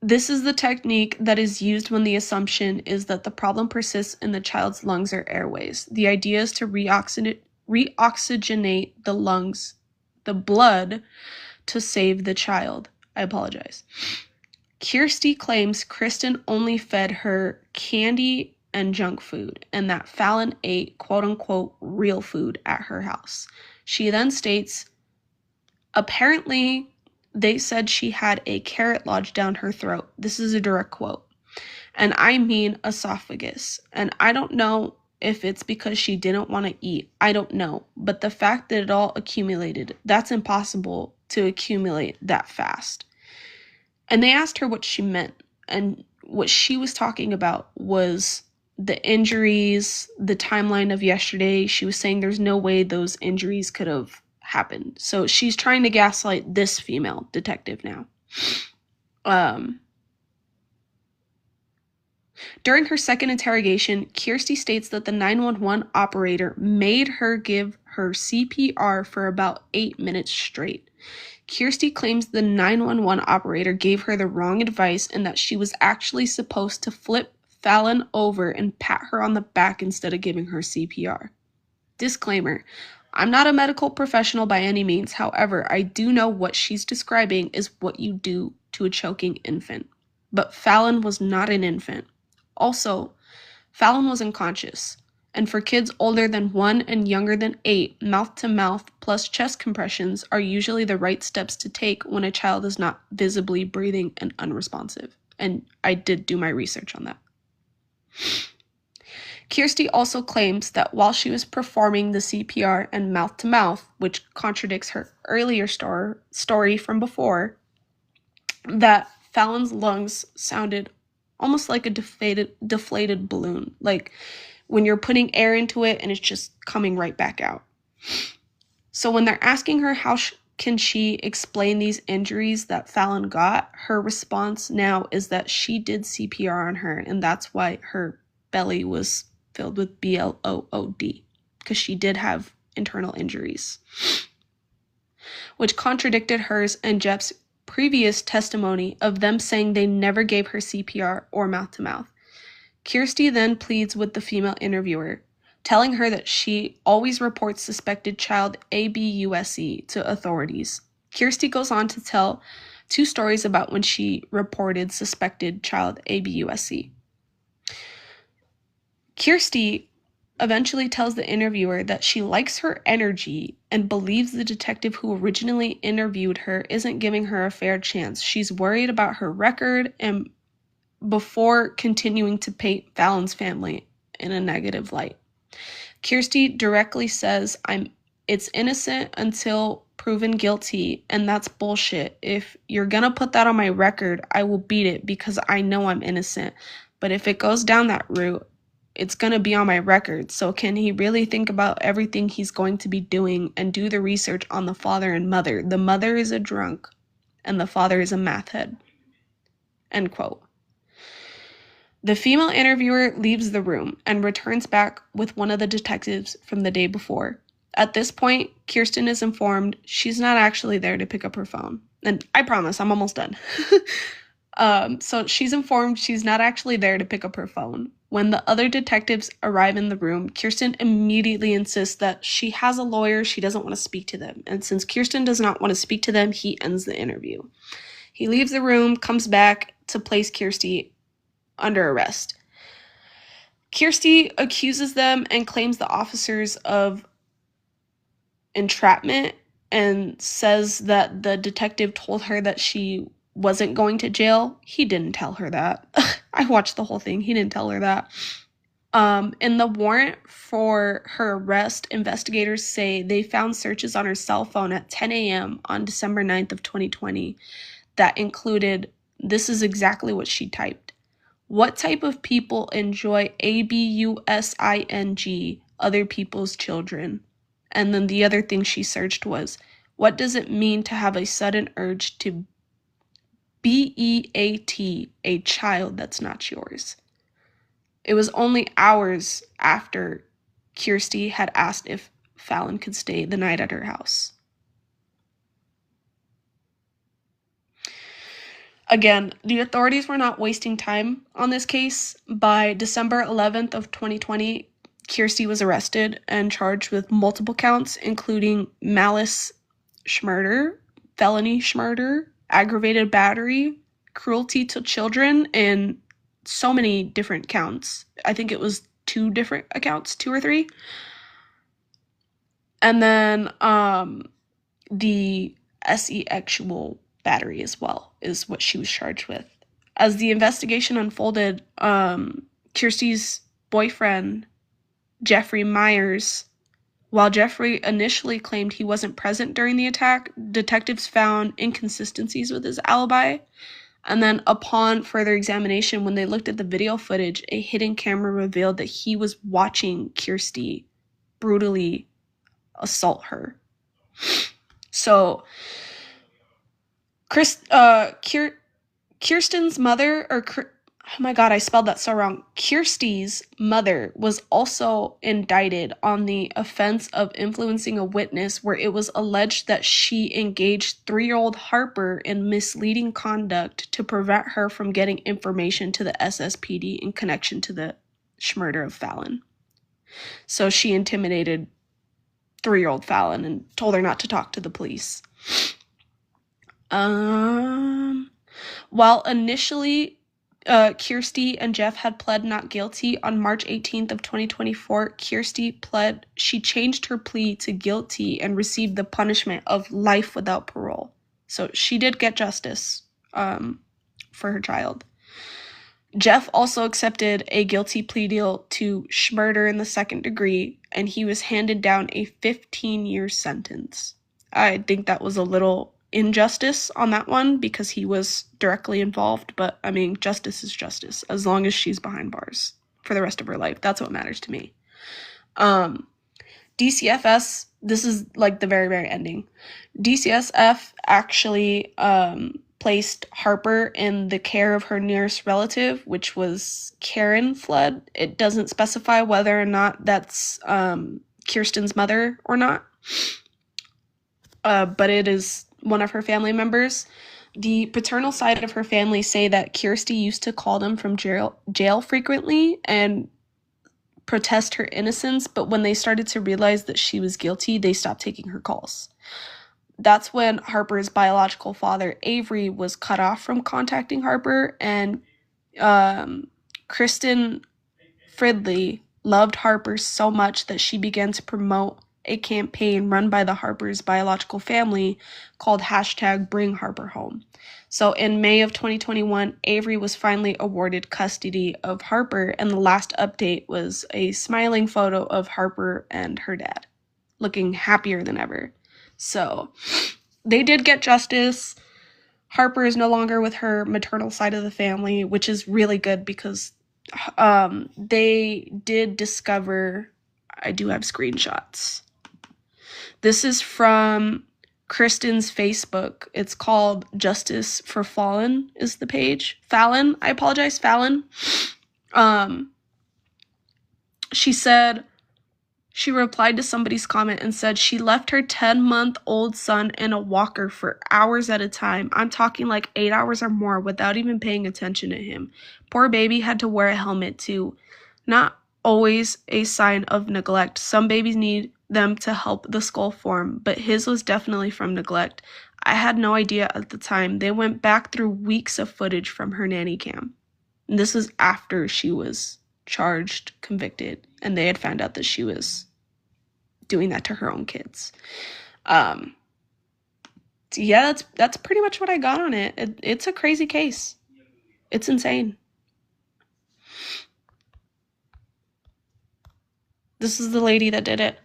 this is the technique that is used when the assumption is that the problem persists in the child's lungs or airways. The idea is to reoxygenate the lungs, the blood, to save the child. I apologize. Kirsty claims Kristen only fed her candy and junk food, and that Fallon ate quote-unquote real food at her house. She then states, apparently they said she had a carrot lodged down her throat. This is a direct quote. And I mean esophagus. And I don't know if it's because she didn't want to eat. I don't know. But the fact that it all accumulated, that's impossible to accumulate that fast. And they asked her what she meant. And what she was talking about was the injuries, the timeline of yesterday. She was saying there's no way those injuries could have happened. So she's trying to gaslight this female detective now. During her second interrogation, Kirsty states that the 911 operator made her give her CPR for about 8 minutes straight. Kirsty claims the 911 operator gave her the wrong advice and that she was actually supposed to flip Fallon over and pat her on the back instead of giving her CPR. Disclaimer: I'm not a medical professional by any means. However, I do know what she's describing is what you do to a choking infant. But Fallon was not an infant. Also, Fallon was unconscious. And for kids older than 1 and younger than 8, mouth-to-mouth plus chest compressions are usually the right steps to take when a child is not visibly breathing and unresponsive. And I did do my research on that. Kirsty also claims that while she was performing the CPR and mouth-to-mouth, which contradicts her earlier story from before, that Fallon's lungs sounded almost like a deflated balloon, like when you're putting air into it and it's just coming right back out. So when they're asking her how can she explain these injuries that Fallon got, her response now is that she did CPR on her, and that's why her belly was filled with blood, because she did have internal injuries, which contradicted hers and Jeff's previous testimony of them saying they never gave her CPR or mouth-to-mouth. Kirsty then pleads with the female interviewer, telling her that she always reports suspected child ABUSE to authorities. Kirsty goes on to tell 2 stories about when she reported suspected child ABUSE. Kirsty eventually tells the interviewer that she likes her energy and believes the detective who originally interviewed her isn't giving her a fair chance. She's worried about her record and before continuing to paint Fallon's family in a negative light. Kirsty directly says, it's innocent until proven guilty, and that's bullshit. If you're gonna put that on my record, I will beat it because I know I'm innocent. But if it goes down that route, it's gonna be on my record. So can he really think about everything he's going to be doing and do the research on the father and mother? The mother is a drunk, and the father is a math head. End quote. The female interviewer leaves the room and returns back with one of the detectives from the day before. At this point, Kirsten is informed she's not actually there to pick up her phone. And I promise, I'm almost done. So she's informed she's not actually there to pick up her phone. When the other detectives arrive in the room, Kirsten immediately insists that she has a lawyer, she doesn't want to speak to them. And since Kirsten does not want to speak to them, he ends the interview. He leaves the room, comes back to place Kirsty under arrest. Kirsty accuses them and claims the officers of entrapment and says that the detective told her that she wasn't going to jail. He didn't tell her that. I watched the whole thing. He didn't tell her that. In the warrant for her arrest, investigators say they found searches on her cell phone at 10 a.m. on December 9th of 2020 that included, this is exactly what she typed. What type of people enjoy ABUSING, other people's children? And then the other thing she searched was, what does it mean to have a sudden urge to BEAT a child that's not yours? It was only hours after Kirsty had asked if Fallon could stay the night at her house. Again, the authorities were not wasting time on this case. By December 11th of 2020, Kirsty was arrested and charged with multiple counts, including malice murder, felony murder, aggravated battery, cruelty to children, and so many different counts. I think it was 2 different accounts, 2 or 3. And then the sexual battery as well is what she was charged with. As the investigation unfolded, Kirsty's boyfriend, Jeffrey Myers, while Jeffrey initially claimed he wasn't present during the attack, detectives found inconsistencies with his alibi. And then upon further examination, when they looked at the video footage, a hidden camera revealed that he was watching Kirsty brutally assault her. So Kirsten's mother, oh my god, I spelled that so wrong. Kirsty's mother was also indicted on the offense of influencing a witness, where it was alleged that she engaged 3-year-old Harper in misleading conduct to prevent her from getting information to the SSPD in connection to the murder of Fallon. So she intimidated 3-year-old Fallon and told her not to talk to the police. While initially Kirsty and Jeff had pled not guilty, on March 18th of 2024, Kirsty she changed her plea to guilty and received the punishment of life without parole. So she did get justice for her child. Jeff also accepted a guilty plea deal to murder in the second degree, and he was handed down a 15-year sentence. I think that was a little injustice on that one because he was directly involved, but I mean, justice is justice as long as she's behind bars for the rest of her life. That's what matters to me. DCFS, this is like the very, very ending. DCSF actually placed Harper in the care of her nearest relative, which was Karen Flood. It doesn't specify whether or not that's Kirsten's mother or not, but it is one of her family members. The paternal side of her family say that Kirsty used to call them from jail frequently and protest her innocence, but when they started to realize that she was guilty, they stopped taking her calls. That's when Harper's biological father, Avery, was cut off from contacting Harper, and Kristen Fridley loved Harper so much that she began to promote a campaign run by the Harper's biological family called #BringHarperHome. So in May of 2021, Avery was finally awarded custody of Harper, and the last update was a smiling photo of Harper and her dad, looking happier than ever. So they did get justice. Harper is no longer with her maternal side of the family, which is really good because they did discover, I do have screenshots. This is from Kristen's Facebook. It's called Justice for Fallon is the page. Fallon, I apologize, Fallon. She said, she replied to somebody's comment and said she left her 10-month-old son in a walker for hours at a time. I'm talking like 8 hours or more without even paying attention to him. Poor baby had to wear a helmet too. Not always a sign of neglect. Some babies need them to help the skull form, but his was definitely from neglect. I had no idea at the time. They went back through weeks of footage from her nanny cam. And this was after she was charged, convicted, and they had found out that she was doing that to her own kids. Yeah, that's pretty much what I got on it. It's a crazy case. It's insane. This is the lady that did it.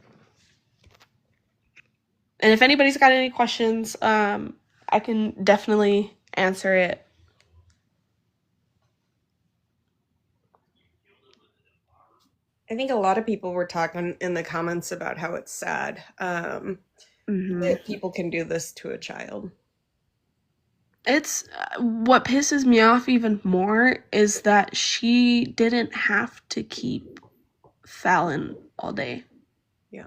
And if anybody's got any questions, I can definitely answer it. I think a lot of people were talking in the comments about how it's sad that people can do this to a child. It's what pisses me off even more is that she didn't have to keep Fallon all day. Yeah.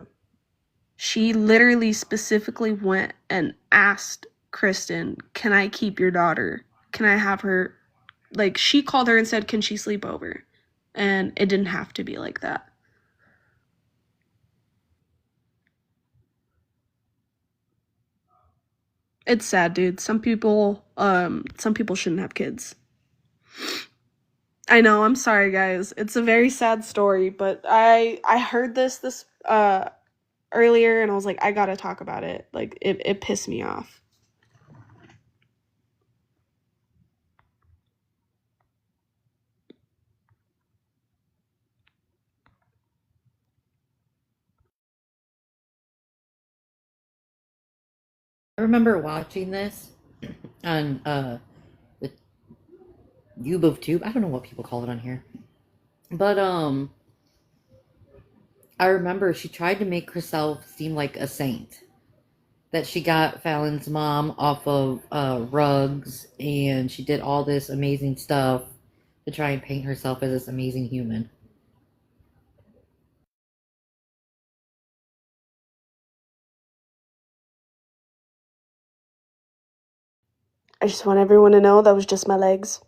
She literally specifically went and asked Kristen, can I keep your daughter? Can I have her? Like, she called her and said, can she sleep over? And it didn't have to be like that. It's sad, dude. Some people shouldn't have kids. I know, I'm sorry, guys. It's a very sad story, but I heard this earlier, and I was like, I gotta talk about it. Like, it pissed me off. I remember watching this on the YouTube. I don't know what people call it on here. But I remember she tried to make herself seem like a saint. That she got Fallon's mom off of rugs, and she did all this amazing stuff to try and paint herself as this amazing human. I just want everyone to know that was just my legs.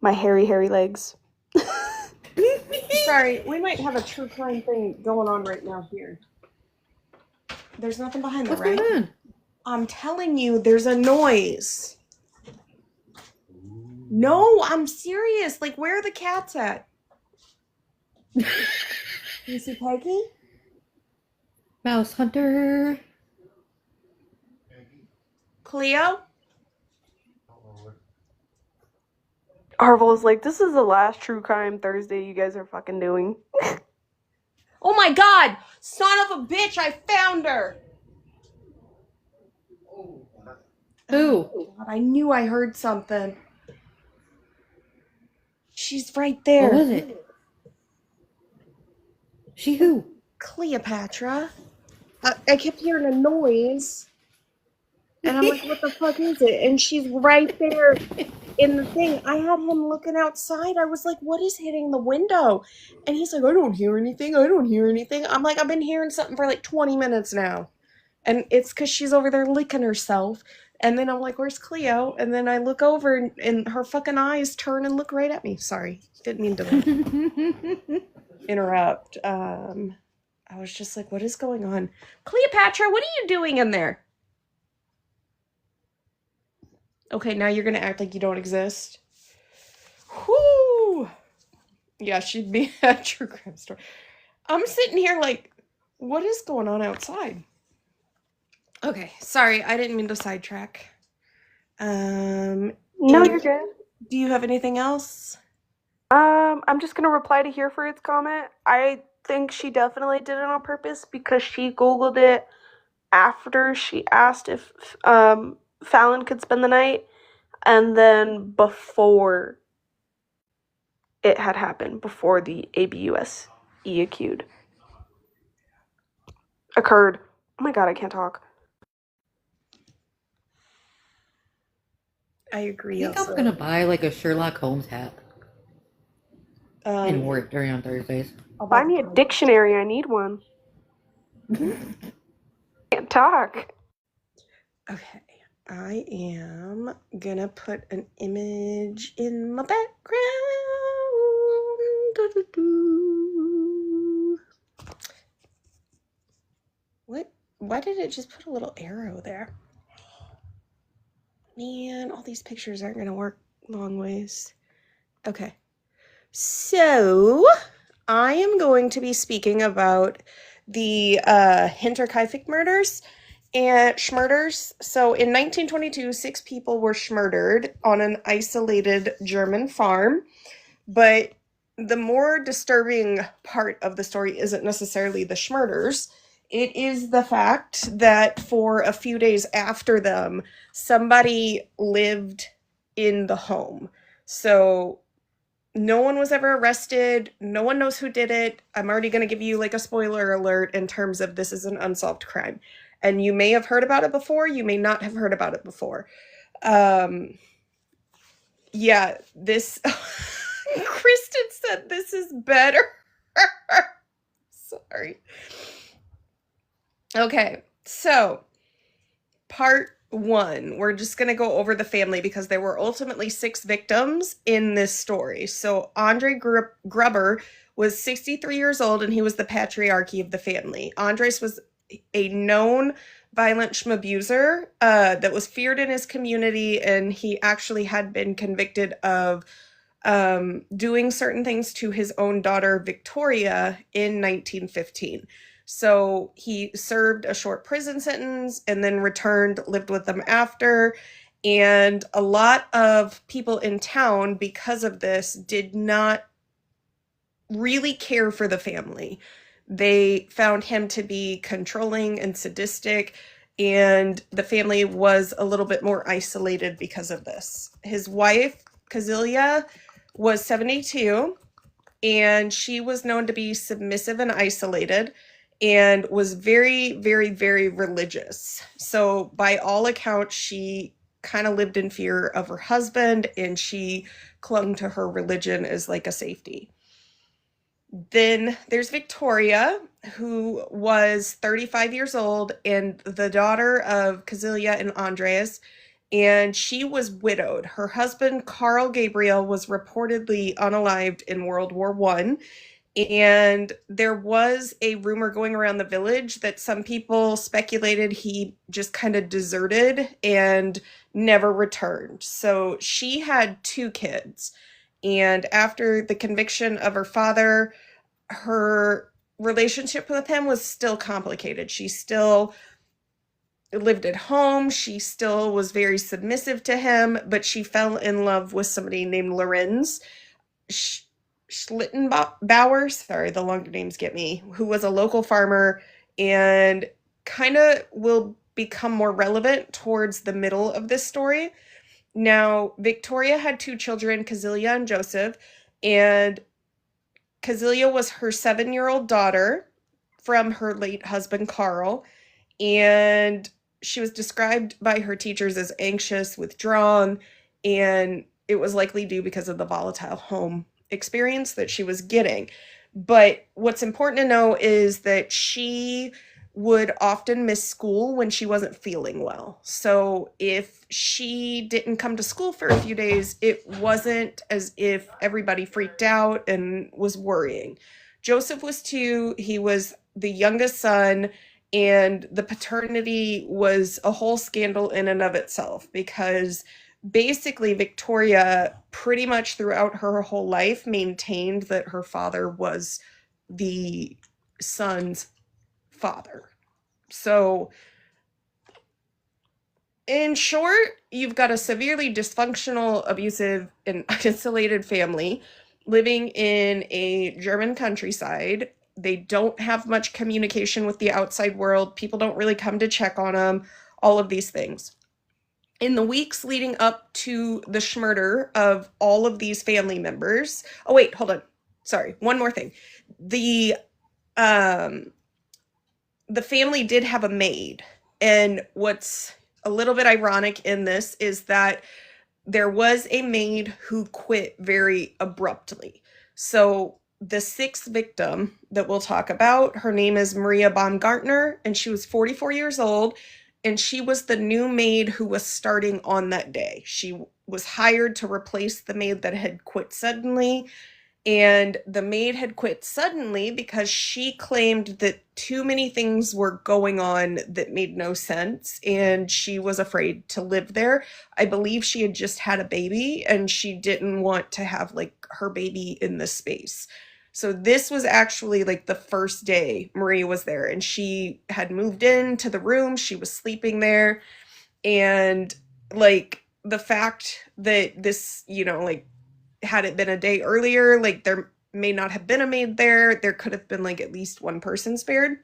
My hairy, hairy legs. Sorry, we might have a true crime thing going on right now here. There's nothing behind that, right? What's going on? I'm telling you, there's a noise. No, I'm serious. Like, where are the cats at? You see Peggy? Mouse Hunter. Cleo? Harville's like, this is the last true crime Thursday you guys are fucking doing. Oh my god! Son of a bitch, I found her! Who? Oh, God, I knew I heard something. She's right What there. was it? She who? Cleopatra. I kept hearing a noise. And I'm like, what the fuck is it? And she's right there in the thing. I had him looking outside. I was like, what is hitting the window? And he's like, I don't hear anything. I don't hear anything. I'm like, I've been hearing something for like 20 minutes now. And it's because she's over there licking herself. And then I'm like, where's Cleo? And then I look over and her fucking eyes turn and look right at me. Sorry. Didn't mean to interrupt. I was just like, what is going on? Cleopatra, what are you doing in there? Okay, now you're going to act like you don't exist. Whoo! Yeah, she'd be a true crime story. I'm sitting here like, what is going on outside? Okay, sorry, I didn't mean to sidetrack. No, you're good. Do you have anything else? I'm just gonna reply to Hereford's comment. I think she definitely did it on purpose because she Googled it after she asked if Fallon could spend the night, and then before it had happened, before the ABUSE occurred. Oh my god, I can't talk. I agree. I think I'm gonna buy like a Sherlock Holmes hat and work during on Thursdays. Buy me a dictionary. I need one. Can't talk. Okay, I am gonna put an image in my background. What? Why did it just put a little arrow there? Man, all these pictures aren't gonna work long ways. Okay, so I am going to be speaking about the Hinterkaifeck murders and schmurders. So in 1922, 6 people were schmurdered on an isolated German farm. But the more disturbing part of the story isn't necessarily the schmurders. It is the fact that for a few days after them, somebody lived in the home. So no one was ever arrested. No one knows who did it. I'm already going to give you like a spoiler alert in terms of this is an unsolved crime. And you may have heard about it before. You may not have heard about it before. Yeah, this... Kristen said this is better. Sorry. Okay, so part 1. We're just going to go over the family because there were ultimately 6 victims in this story. So Andre Grubber was 63 years old and he was the patriarchy of the family. Andres was a known violent schmabuser that was feared in his community, and he actually had been convicted of doing certain things to his own daughter Victoria in 1915. So he served a short prison sentence and then returned, lived with them after. And a lot of people in town, because of this, did not really care for the family. They found him to be controlling and sadistic, and the family was a little bit more isolated because of this. His wife, Cordelia, was 72, and she was known to be submissive and isolated, and was very, very, very religious. So by all accounts, she kind of lived in fear of her husband, and she clung to her religion as like a safety. Then there's Victoria, who was 35 years old and the daughter of Cordelia and Andres, and she was widowed. Her husband, Carl Gabriel, was reportedly unalived in World War I, and there was a rumor going around the village that some people speculated he just kind of deserted and never returned. So she had 2 kids, and after the conviction of her father, her relationship with him was still complicated. She still lived at home. She still was very submissive to him, but she fell in love with somebody named Lorenz Schlittenbauer. Sorry, the longer names get me. Who was a local farmer and kind of will become more relevant towards the middle of this story. Now, Victoria had 2 children, Cordelia and Joseph, and Cordelia was her 7-year-old daughter from her late husband, Carl, and she was described by her teachers as anxious, withdrawn, and it was likely due because of the volatile home experience that she was getting. But what's important to know is that she would often miss school when she wasn't feeling well. So if she didn't come to school for a few days, it wasn't as if everybody freaked out and was worrying. Joseph was 2. He was the youngest son, and the paternity was a whole scandal in and of itself because basically Victoria pretty much throughout her whole life maintained that her father was the son's father. So in short, you've got a severely dysfunctional, abusive, and isolated family living in a German countryside. They don't have much communication with the outside world. People don't really come to check on them, all of these things. In the weeks leading up to the murder of all of these family members, oh wait, hold on. Sorry, one more thing. The family did have a maid, and what's a little bit ironic in this is that there was a maid who quit very abruptly. So the 6th victim that we'll talk about, her name is Maria Baumgartner, and she was 44 years old, and she was the new maid who was starting on that day. She was hired to replace the maid that had quit suddenly, and the maid had quit suddenly because she claimed that too many things were going on that made no sense, and she was afraid to live there. I believe she had just had a baby, and she didn't want to have, like, her baby in this space. So this was actually, like, the first day Marie was there, and she had moved into the room. She was sleeping there, and, like, the fact that this, you know, like, had it been a day earlier, like, there may not have been a maid there. There could have been, like, at least one person spared.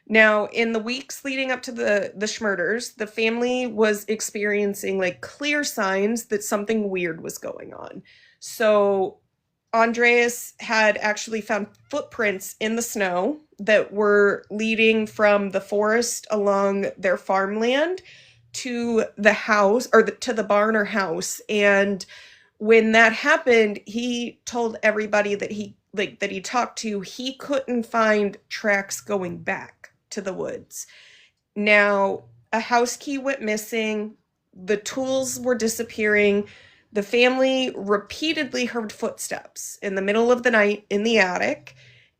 Now, in the weeks leading up to the murders, the family was experiencing, like, clear signs that something weird was going on. So Andreas had actually found footprints in the snow that were leading from the forest along their farmland to the house, or to the barn or house, and when that happened, he told everybody that he talked to, he couldn't find tracks going back to the woods. Now, a house key went missing, the tools were disappearing, the family repeatedly heard footsteps in the middle of the night in the attic,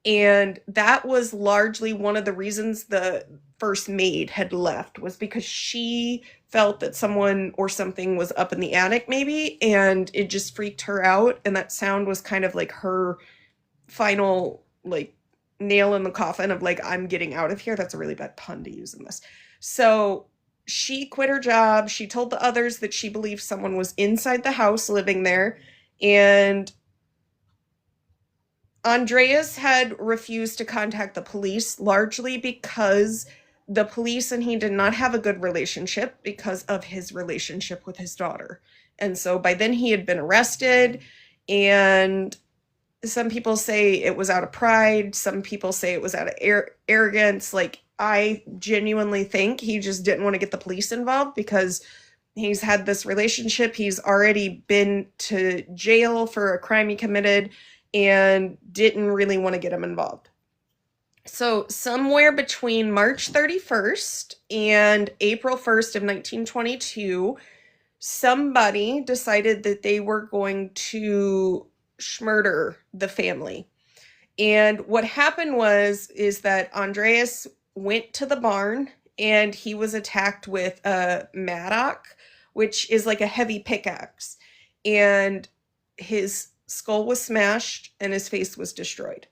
and that was largely one of the reasons the first maid had left, was because she felt that someone or something was up in the attic maybe, and it just freaked her out, and that sound was kind of like her final, like, nail in the coffin of, like, I'm getting out of here. That's a really bad pun to use in this. So she quit her job. She told the others that she believed someone was inside the house living there, and Andreas had refused to contact the police, largely because the police and he did not have a good relationship because of his relationship with his daughter. And so by then he had been arrested, and some people say it was out of pride. Some people say it was out of arrogance. Like, I genuinely think he just didn't want to get the police involved because he's had this relationship. He's already been to jail for a crime he committed and didn't really want to get him involved. So somewhere between March 31st and April 1st of 1922, somebody decided that they were going to murder the family. And what happened is that Andreas went to the barn and he was attacked with a mattock, which is like a heavy pickaxe. And his skull was smashed and his face was destroyed.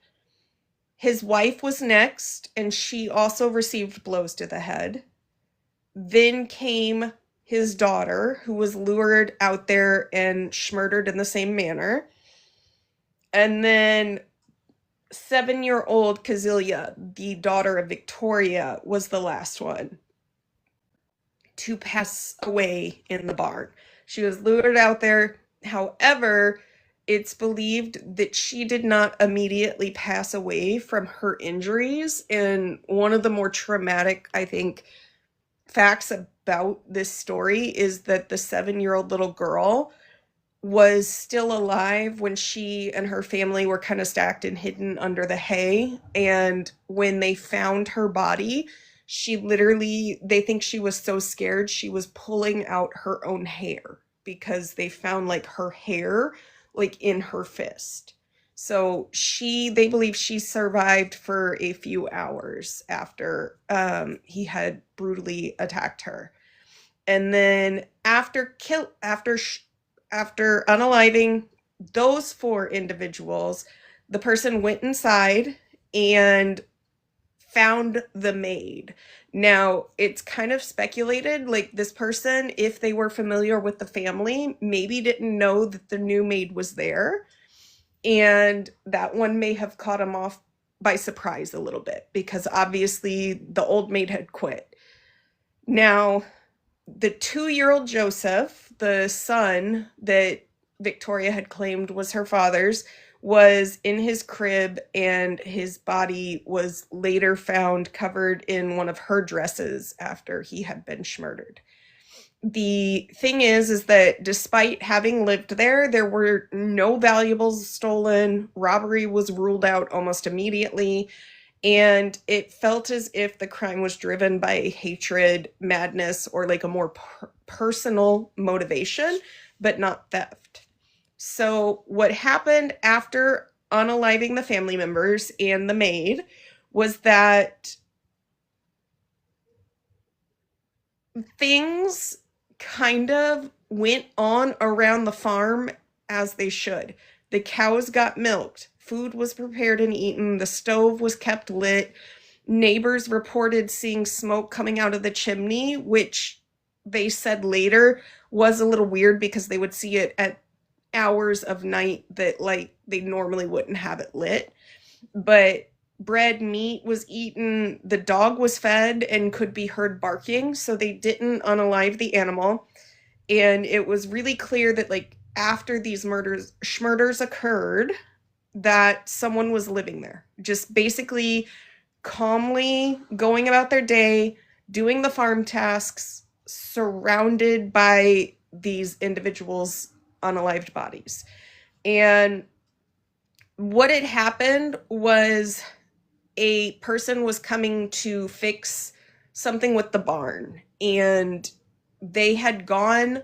His wife was next, and she also received blows to the head. Then came his daughter, who was lured out there and murdered in the same manner. And then 7-year-old Cordelia, the daughter of Victoria, was the last one to pass away in the barn. She was lured out there. However, it's believed that she did not immediately pass away from her injuries. And one of the more traumatic, I think, facts about this story is that the 7-year-old little girl was still alive when she and her family were kind of stacked and hidden under the hay. And when they found her body, she literally, they think she was so scared she was pulling out her own hair because they found like her hair like in her fist. So they believe she survived for a few hours after he had brutally attacked her. And then after unaliving those 4 individuals, the person went inside and found the maid. Now, it's kind of speculated, like this person, if they were familiar with the family, maybe didn't know that the new maid was there. And that one may have caught him off by surprise a little bit because obviously the old maid had quit. Now, the 2-year-old Joseph, the son that Victoria had claimed was her father's, was in his crib, and his body was later found covered in one of her dresses after he had been murdered. The thing is that despite having lived there, there were no valuables stolen. Robbery was ruled out almost immediately. And it felt as if the crime was driven by hatred, madness, or like a more personal motivation, but not theft. So what happened after unaliving the family members and the maid was that things kind of went on around the farm as they should. The cows got milked. Food was prepared and eaten. The stove was kept lit. Neighbors reported seeing smoke coming out of the chimney, which they said later was a little weird because they would see it at hours of night that like they normally wouldn't have it lit. But bread, meat was eaten. The dog was fed and could be heard barking, so they didn't unalive the animal. And it was really clear that like after these murders occurred, that someone was living there, just basically calmly going about their day, doing the farm tasks, surrounded by these individuals' unalived bodies. And what had happened was a person was coming to fix something with the barn, and they had gone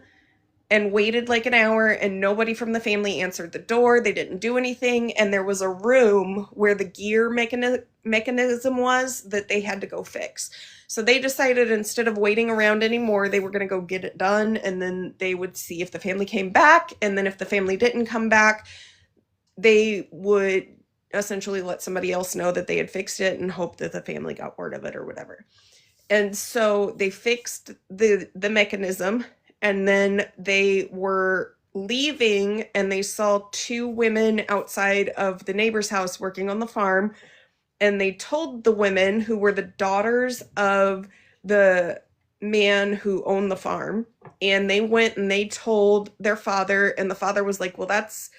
and waited like an hour, and nobody from the family answered the door. They didn't do anything, and there was a room where the gear mechanism was that they had to go fix. So they decided instead of waiting around anymore, they were going to go get it done, and then they would see if the family came back, and then if the family didn't come back, they would essentially let somebody else know that they had fixed it and hope that the family got word of it or whatever. And so they fixed the mechanism, and then they were leaving, and they saw 2 women outside of the neighbor's house working on the farm, and they told the women, who were the daughters of the man who owned the farm, and they went and they told their father, and the father was like, well, that's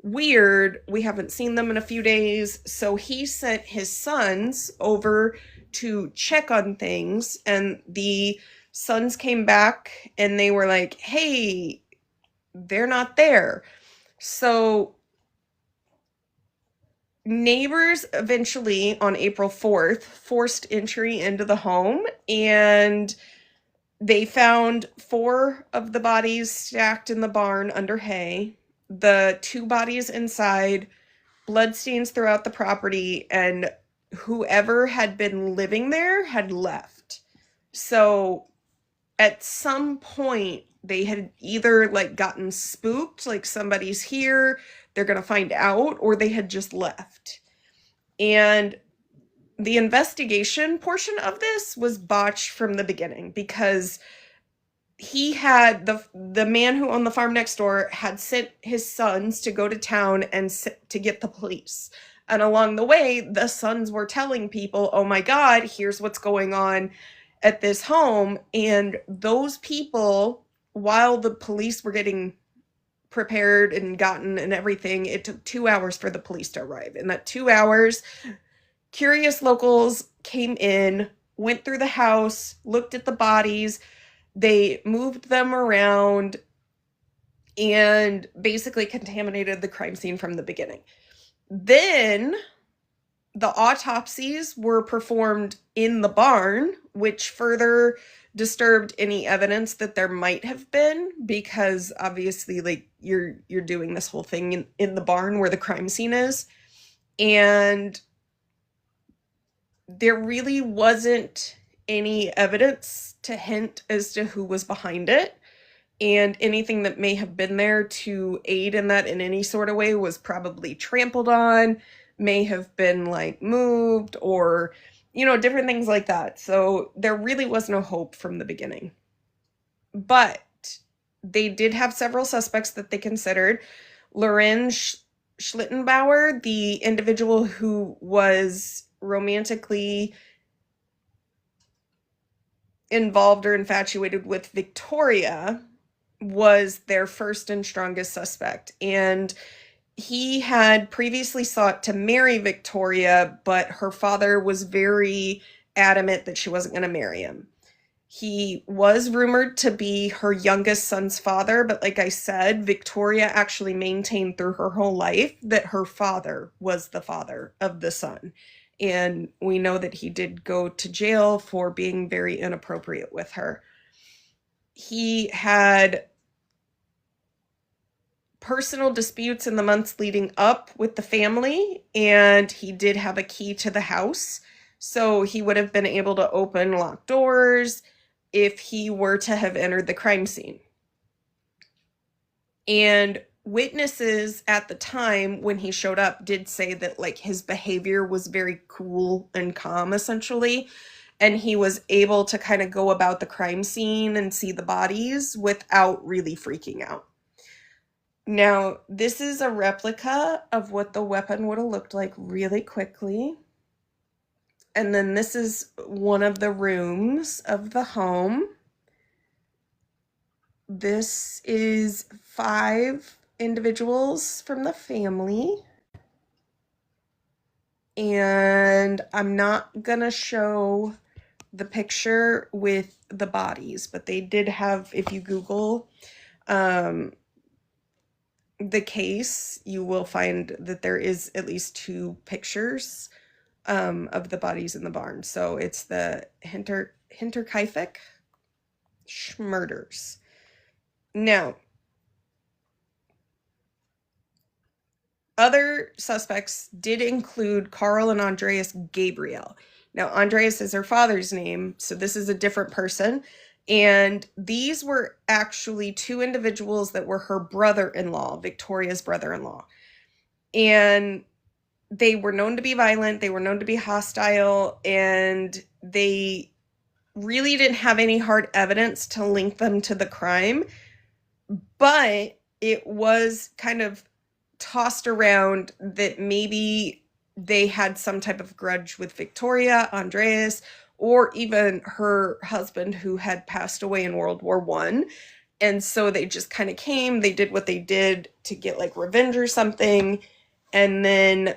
weird. We haven't seen them in a few days. So he sent his sons over to check on things, and the sons came back and they were like, hey, they're not there. So neighbors eventually on April 4th forced entry into the home, and they found 4 of the bodies stacked in the barn under hay, the 2 bodies inside, bloodstains throughout the property, and whoever had been living there had left. So at some point they had either like gotten spooked, like somebody's here, they're going to find out, or they had just left. And the investigation portion of this was botched from the beginning because he had the man who owned the farm next door had sent his sons to go to town and to get the police. And along the way, the sons were telling people, oh my God, here's what's going on at this home. And those people, while the police were getting prepared and gotten and everything, it took 2 hours for the police to arrive. In that 2 hours, curious locals came in, went through the house, looked at the bodies, they moved them around, and basically contaminated the crime scene from the beginning. Then the autopsies were performed in the barn, which further disturbed any evidence that there might have been, because obviously, like, you're doing this whole thing in the barn where the crime scene is. And there really wasn't any evidence to hint as to who was behind it. And anything that may have been there to aid in that in any sort of way was probably trampled on, may have been like moved, or, you know, different things like that. So there really was no hope from the beginning. But they did have several suspects that they considered. Lorenz Schlittenbauer, the individual who was romantically involved or infatuated with Victoria, was their first and strongest suspect. And he had previously sought to marry Victoria, but her father was very adamant that she wasn't going to marry him. He was rumored to be her youngest son's father, but like I said, Victoria actually maintained through her whole life that her father was the father of the son. And we know that he did go to jail for being very inappropriate with her. He had personal disputes in the months leading up with the family, and he did have a key to the house. So he would have been able to open locked doors if he were to have entered the crime scene. And witnesses at the time when he showed up did say that, like, his behavior was very cool and calm, essentially, and he was able to kind of go about the crime scene and see the bodies without really freaking out. Now, this is a replica of what the weapon would have looked like really quickly. And then this is one of the rooms of the home. This is 5 individuals from the family. And I'm not gonna show the picture with the bodies, but they did have, if you Google the case, you will find that there is at least 2 pictures of the bodies in the barn. So it's the Hinterkaifeck Murders. Now, other suspects did include Carl and Andreas Gabriel. Now, Andreas is her father's name, so this is a different person. And these were actually 2 individuals that were her brother-in-law, Victoria's brother-in-law. And they were known to be violent, they were known to be hostile, and they really didn't have any hard evidence to link them to the crime. But it was kind of tossed around that maybe they had some type of grudge with Victoria, Andreas, or even her husband, who had passed away in World War I. And so they just kind of came, they did what they did to get like revenge or something, and then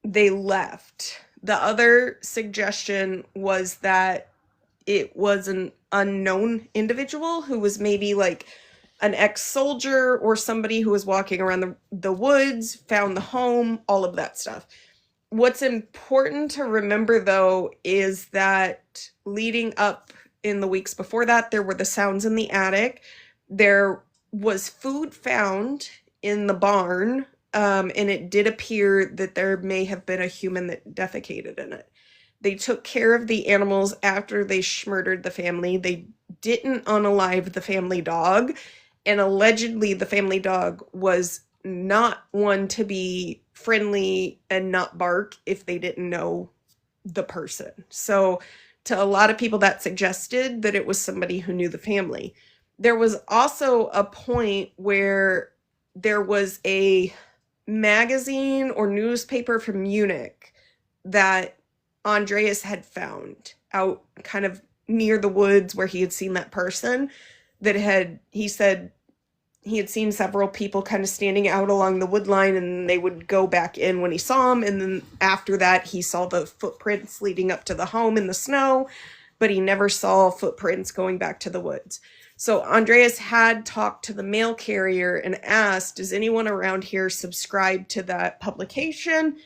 they left. The other suggestion was that it was an unknown individual who was maybe like an ex-soldier or somebody who was walking around the woods, found the home, all of that stuff. What's important to remember, though, is that leading up in the weeks before that, there were the sounds in the attic. There was food found in the barn, and it did appear that there may have been a human that defecated in it. They took care of the animals after they murdered the family. They didn't unalive the family dog, and allegedly the family dog was not one to be friendly and not bark if they didn't know the person. So to a lot of people, that suggested that it was somebody who knew the family. There was also a point where there was a magazine or newspaper from Munich that Andreas had found out kind of near the woods where he had seen that person, he said he had seen several people kind of standing out along the wood line, and they would go back in when he saw them. And then after that, he saw the footprints leading up to the home in the snow, but he never saw footprints going back to the woods. So Andreas had talked to the mail carrier and asked, does anyone around here subscribe to that publication?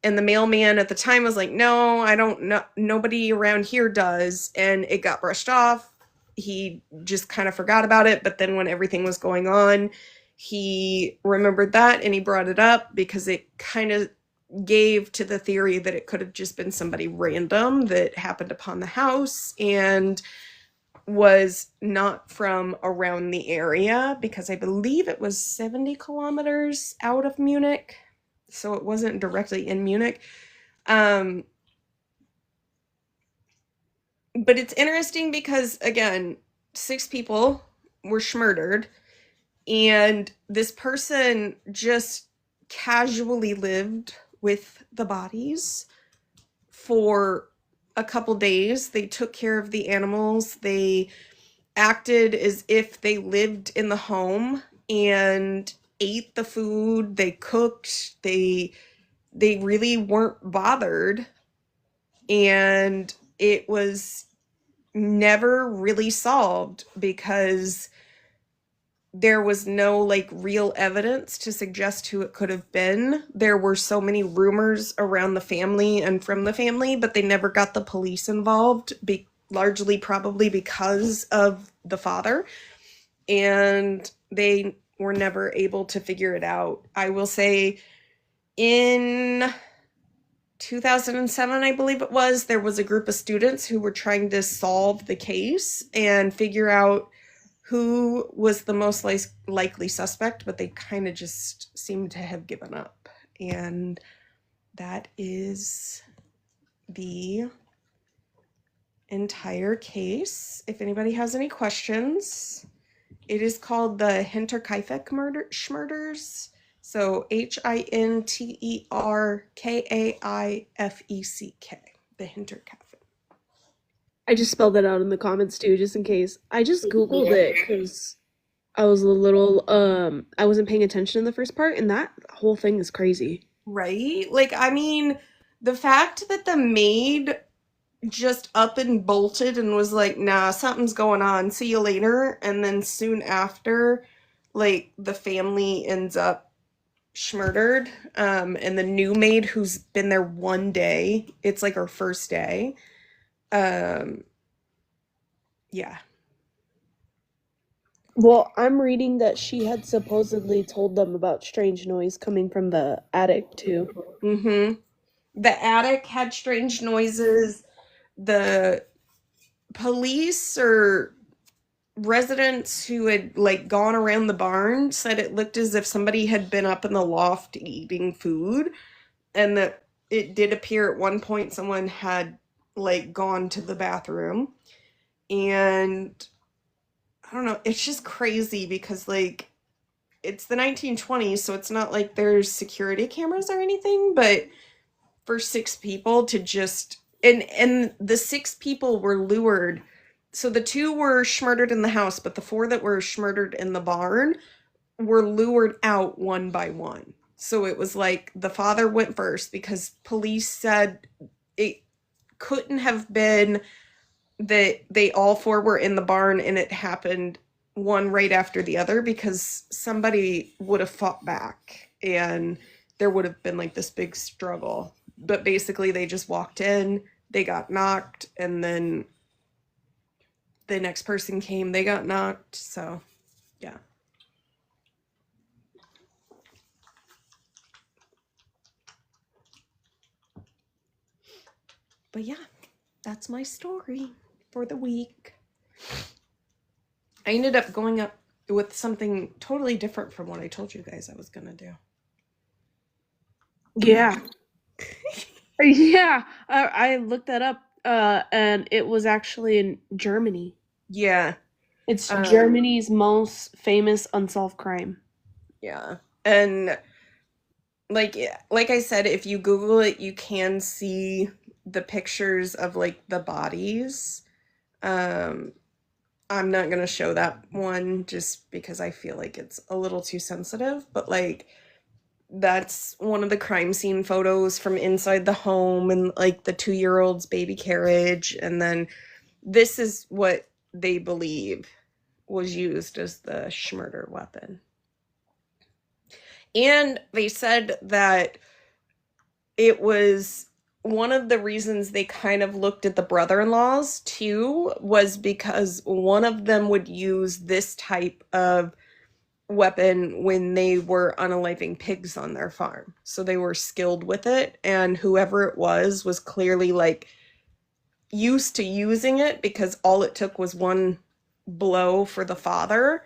And the mailman at the time was like, no, I don't know. Nobody around here does. And it got brushed off. He just kind of forgot about it. But then when everything was going on, he remembered that and he brought it up because it kind of gave to the theory that it could have just been somebody random that happened upon the house and was not from around the area, because I believe it was 70 kilometers out of Munich. So it wasn't directly in Munich. But it's interesting because, again, 6 people were murdered, and this person just casually lived with the bodies for a couple days. They took care of the animals. They acted as if they lived in the home and ate the food. They cooked. They really weren't bothered. And it was never really solved because there was no like real evidence to suggest who it could have been. There were so many rumors around the family and from the family, but they never got the police involved, largely probably because of the father. And they were never able to figure it out. I will say in 2007, I believe it was, there was a group of students who were trying to solve the case and figure out who was the most likely suspect, but they kind of just seemed to have given up. And that is the entire case. If anybody has any questions, it is called the Hinterkaifeck Murders. So Hinterkaifeck, the Hinterkaifeck. I just spelled that out in the comments too, just in case. I just Googled it because I was a little, I wasn't paying attention in the first part, and that whole thing is crazy. Right? Like, I mean, the fact that the maid just up and bolted and was like, nah, something's going on, see you later. And then soon after, like, the family ends up murdered. And the new maid, who's been there one day, it's like her first day. Yeah. Well, I'm reading that she had supposedly told them about strange noise coming from the attic too. Mm-hmm. The attic had strange noises. The police or residents who had like gone around the barn said it looked as if somebody had been up in the loft eating food, and that it did appear at one point someone had like gone to the bathroom. And I don't know, it's just crazy because like it's the 1920s, so it's not like there's security cameras or anything, but for 6 people to just and the 6 people were lured. So the 2 were murdered in the house, but the 4 that were murdered in the barn were lured out one by one. So it was like the father went first because police said it couldn't have been that they all 4 were in the barn and it happened one right after the other, because somebody would have fought back and there would have been like this big struggle. But basically they just walked in, they got knocked, and then the next person came, they got knocked. So yeah. But yeah, that's my story for the week. I ended up going up with something totally different from what I told you guys I was gonna do. Yeah. Yeah, I looked that up, and it was actually in Germany. Yeah. It's Um, Germany's most famous unsolved crime. yeah. And like I said, if you Google it, you can see the pictures of like the bodies. Um, I'm not gonna show that one just because I feel like it's a little too sensitive, but like that's one of the crime scene photos from inside the home and like the 2-year old's baby carriage. And then this is what they believe was used as the schmurder weapon. And they said that it was one of the reasons they kind of looked at the brother-in-laws too was because one of them would use this type of weapon when they were unaliving pigs on their farm. So they were skilled with it, and whoever it was clearly like used to using it because all it took was one blow for the father,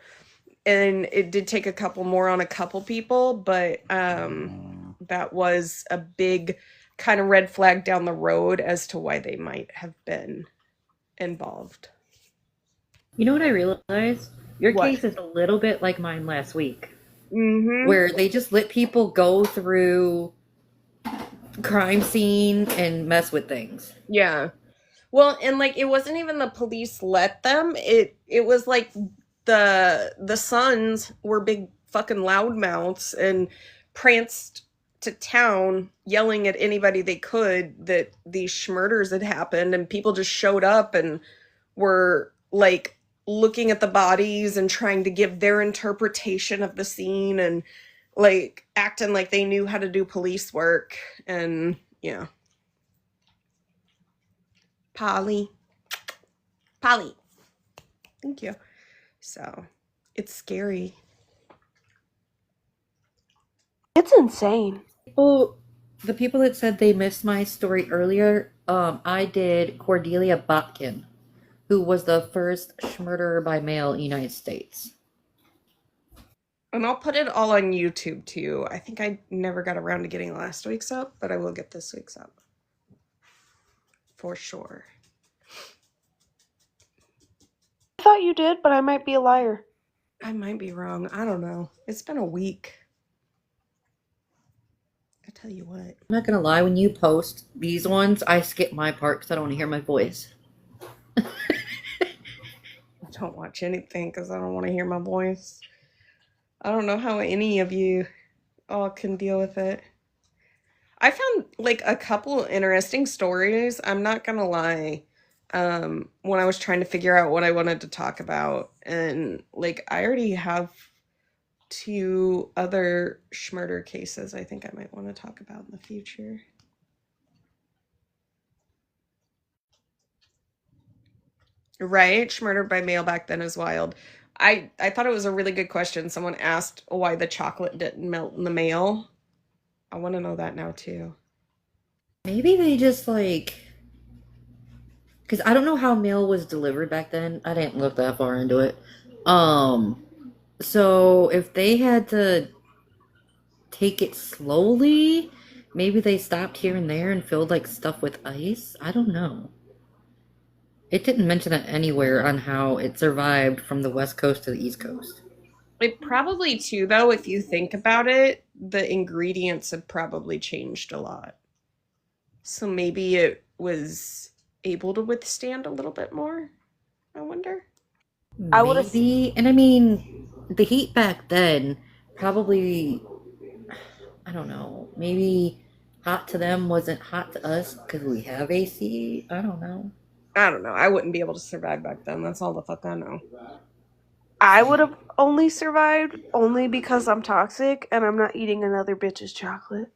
and it did take a couple more on a couple people, but that was a big kind of red flag down the road as to why they might have been involved. You know what I realized? Your What? case is a little bit like mine last week, Mm-hmm. where they just let people go through crime scene and mess with things. Yeah. Well, and like it wasn't even the police let them. It was like the sons were big fucking loudmouths and pranced to town yelling at anybody they could that these schmurders had happened, and people just showed up and were like looking at the bodies and trying to give their interpretation of the scene and like acting like they knew how to do police work. And yeah. Polly. Polly. Thank you. So it's scary. It's insane. Well, the people that said they missed my story earlier, I did Cordelia Botkin, who was the first murderer by mail in the United States. And I'll put it all on YouTube too. I think I never got around to getting last week's up, but I will get this week's up. For sure. I thought you did, but I might be a liar. I might be wrong. I don't know. It's been a week. I tell you what. I'm not gonna lie, when you post these ones, I skip my part because I don't want to hear my voice. I don't watch anything because I don't want to hear my voice. I don't know how any of you all can deal with it. I found like a couple interesting stories. I'm not gonna lie. When I was trying to figure out what I wanted to talk about, and like I already have 2 other schmurder cases I think I might want to talk about in the future. Right? Schmurder by mail back then is wild. I thought it was a really good question. Someone asked why the chocolate didn't melt in the mail. I want to know that now too. Maybe they just like, because I don't know how mail was delivered back then. I didn't look that far into it. So if they had to take it slowly, maybe they stopped here and there and filled like stuff with ice. I don't know. It didn't mention it anywhere on how it survived from the West Coast to the East Coast. It probably too, though, if you think about it, the ingredients have probably changed a lot. So maybe it was able to withstand a little bit more, I wonder. I would have. Maybe, and I mean, the heat back then probably, I don't know, maybe hot to them wasn't hot to us because we have AC. I don't know. I don't know. I wouldn't be able to survive back then. That's all the fuck I know. I would have only survived only because I'm toxic and I'm not eating another bitch's chocolate.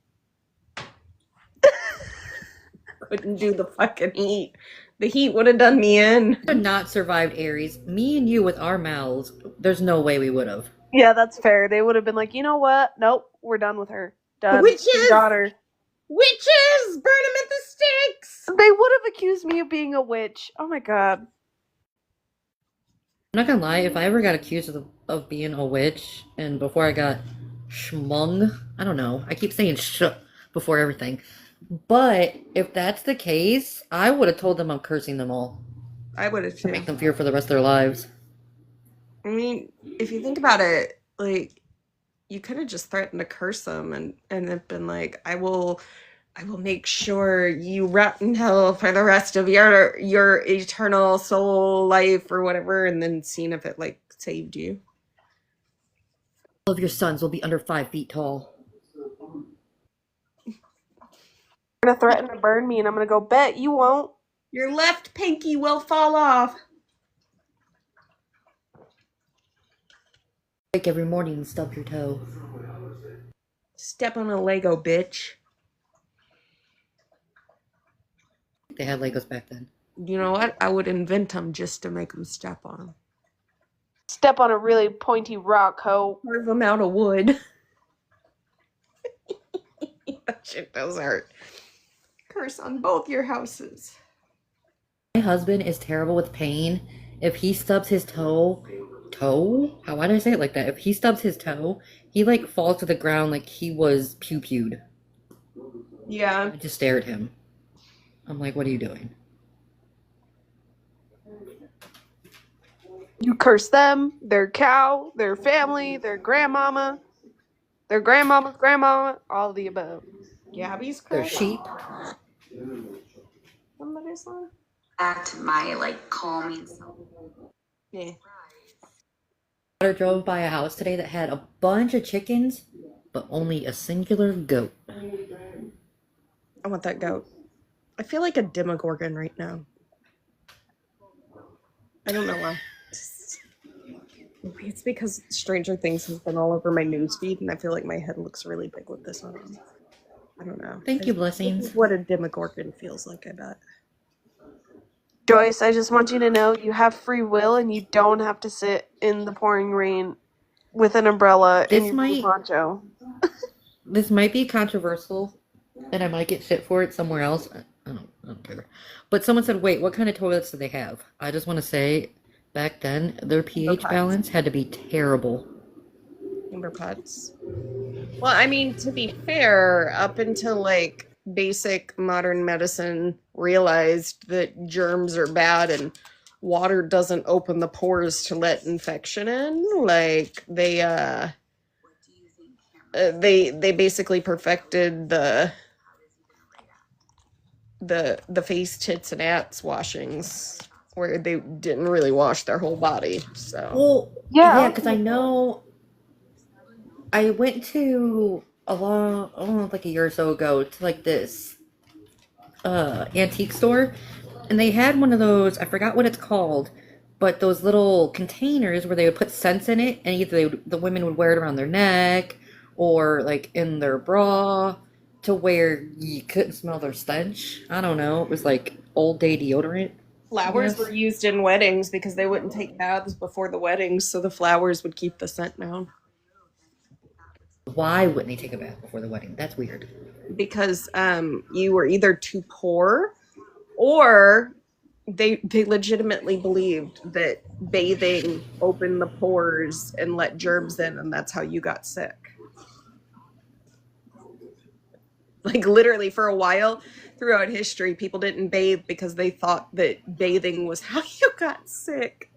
Couldn't do the fucking heat. The heat would have done me in. Could not survived Aries. Me and you with our mouths, there's no way we would have. Yeah, that's fair. They would have been like, you know what? Nope, we're done with her. Done. Witches! Got her. Witches! Burn them at the stakes! They would have accused me of being a witch. Oh my god. I'm not gonna lie, if I ever got accused of being a witch, and before I got schmung, I don't know, I keep saying sh before everything, But if that's the case, I would have told them I'm cursing them all I would have to make too. them fear for the rest of their lives. I mean, if you think about it, like you could have just threatened to curse them and have been like, I will make sure you rot in hell for the rest of your eternal soul life or whatever, and then seen if it like saved you. All of your sons will be under 5 feet tall. You're gonna threaten to burn me, and I'm gonna go, bet you won't. Your left pinky will fall off. Wake every morning and stub your toe. Step on a Lego, bitch. They had Legos back then. You know what? I would invent them just to make them step on them. Step on a really pointy rock, ho. Carve them out of wood. That shit does hurt. Curse on both your houses. My husband is terrible with pain. If he stubs his toe? Why did I say it like that? If he stubs his toe, he like falls to the ground like he was pew-pewed. Yeah. I just stare at him. I'm like, what are you doing? You curse them, their cow, their family, their grandmama, their grandmama's grandmama, all of the above. Gabby's They're crazy. sheep. Somebody's on. Act my like calming self. Yeah. I drove by a house today that had a bunch of chickens, but only a singular goat. I want that goat. I feel like a demogorgon right now. I don't know why. Maybe it's because Stranger Things has been all over my newsfeed, and I feel like my head looks really big with this on. I don't know. Thank you, This blessings. is what a demogorgon feels like, I bet. Joyce, I just want you to know you have free will and you don't have to sit in the pouring rain with an umbrella This in your might- poncho. This might be controversial, and I might get shit for it somewhere else. I don't care. But someone said, wait, what kind of toilets do they have? I just want to say, back then, their pH pots. balance had to be terrible. Timber pots. Well, I mean, to be fair, up until like basic modern medicine realized that germs are bad and water doesn't open the pores to let infection in, like they basically perfected the face, tits, and ass washings where they didn't really wash their whole body. So Well, Yeah. yeah, because I know I went to like a year or so ago to like this antique store, and they had one of those, I forgot what it's called, but those little containers where they would put scents in it, and either the women would wear it around their neck or like in their bra to where you couldn't smell their stench. I don't know. It was like old day deodorant. flowers Yes. were used in weddings because they wouldn't take baths before the weddings, so the flowers would keep the scent down. Why wouldn't they take a bath before the wedding? That's weird. Because you were either too poor or they legitimately believed that bathing opened the pores and let germs in, and that's how you got sick. Like literally for a while throughout history, people didn't bathe because they thought that bathing was how you got sick.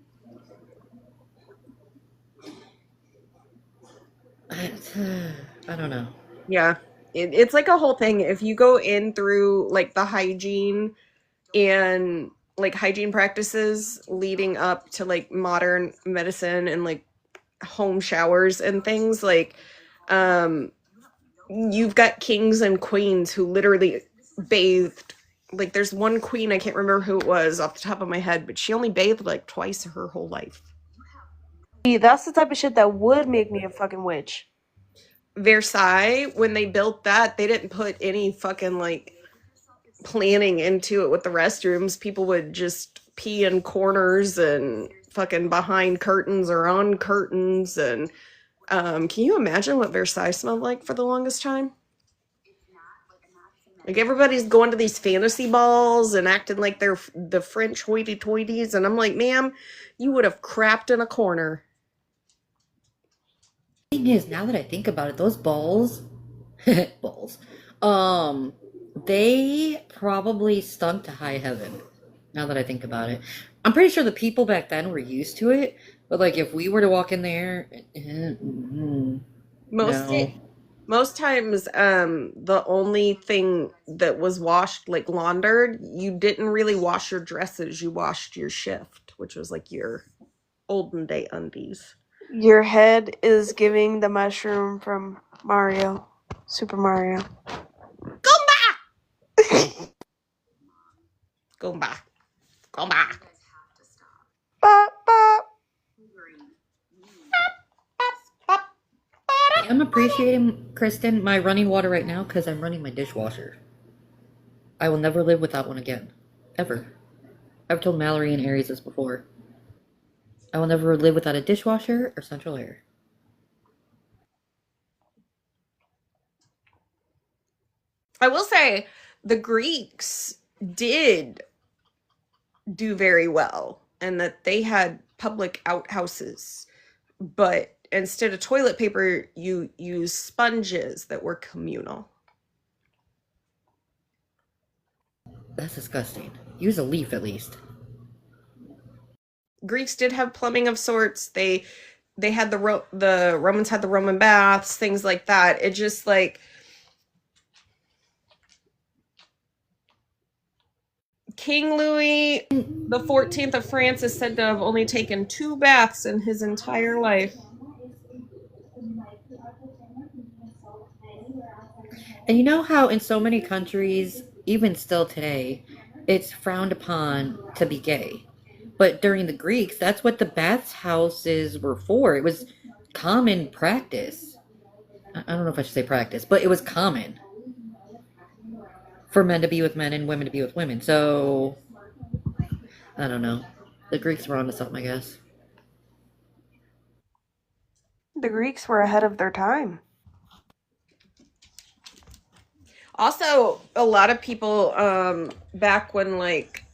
I don't know. Yeah, it's like a whole thing. If you go in through like the hygiene and like hygiene practices leading up to like modern medicine and like home showers and things, like you've got kings and queens who literally bathed. Like there's one queen, I can't remember who it was off the top of my head, but she only bathed like twice her whole life. That's the type of shit that would make me a fucking witch. Versailles, when they built that, they didn't put any fucking like planning into it with the restrooms. People would just pee in corners and fucking behind curtains or on curtains. And can you imagine what Versailles smelled like for the longest time? Like everybody's going to these fantasy balls and acting like they're the French hoity-toities, and I'm like, ma'am, you would have crapped in a corner. Thing is, now that I think about it, those balls, balls, They probably stunk to high heaven, now that I think about it. I'm pretty sure the people back then were used to it, but like if we were to walk in there, Most no. most times, the only thing that was washed, like laundered, you didn't really wash your dresses. You washed your shift, which was like your olden day undies. Your head is giving the mushroom from Mario. Super Mario. Go back! Go back. Go back. Bop, bop. I'm appreciating, Kristen, my running water right now because I'm running my dishwasher. I will never live without one again. Ever. I've told Mallory and Aries this before. I will never live without a dishwasher or central air. I will say the Greeks did do very well and that they had public outhouses, but instead of toilet paper, you use sponges that were communal. That's disgusting. Use a leaf at least. Greeks did have plumbing of sorts. They had the Romans had the Roman baths, things like that. It just like King Louis the 14th of France is said to have only taken 2 baths in his entire life. And you know how in so many countries, even still today, it's frowned upon to be gay. But during the Greeks, that's what the bathhouses were for. It was common practice. I don't know if I should say practice, but it was common for men to be with men and women to be with women. So, I don't know. The Greeks were onto something, I guess. The Greeks were ahead of their time. Also, a lot of people back when like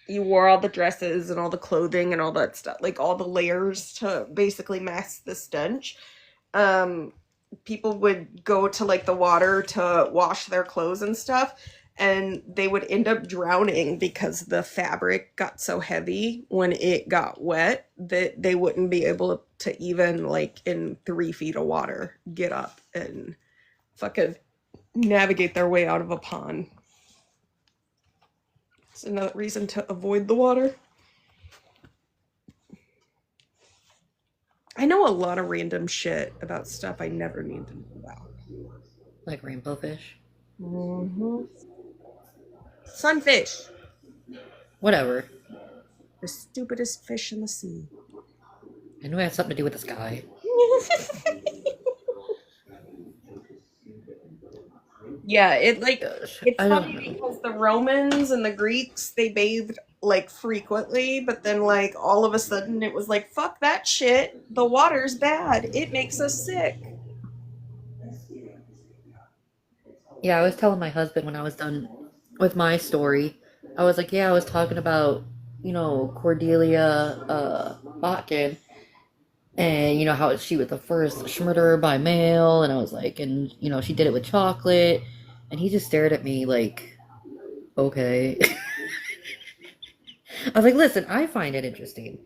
you wore all the dresses and all the clothing and all that stuff, like all the layers to basically mask the stench. People would go to like the water to wash their clothes and stuff, and they would end up drowning because the fabric got so heavy when it got wet that they wouldn't be able to even like in 3 feet of water get up and fucking navigate their way out of a pond. It's another reason to avoid the water. I know a lot of random shit about stuff I never need to know about. Like rainbow fish. Mm-hmm. Sunfish. Whatever. The stupidest fish in the sea. I knew it had something to do with the sky. Yeah, it like Gosh, it's I don't funny know. because the Romans and the Greeks, they bathed like frequently, but then like all of a sudden it was like, fuck that shit. The water's bad. It makes us sick. Yeah, I was telling my husband when I was done with my story, I was like, yeah, I was talking about, Cordelia Botkin, and how she was the first murderer by mail, and I was like, and she did it with chocolate, and he just stared at me like, okay. I was like, listen, I find it interesting,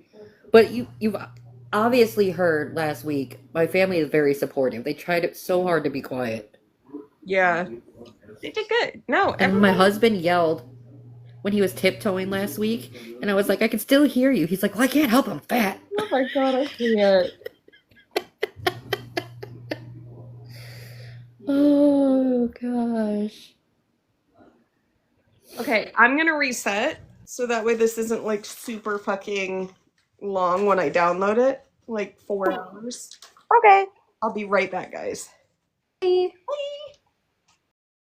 but you've obviously heard last week, my family is very supportive. They tried so hard to be quiet. Yeah. They did good. No, And my husband yelled when he was tiptoeing last week, and I was like, I can still hear you. He's like, well, I can't help it, I'm fat. oh my god, I can't. Oh, gosh. Okay, I'm gonna reset so that way this isn't like super fucking long when I download it. Like 4 hours. Okay. I'll be right back, guys. Bye. Bye.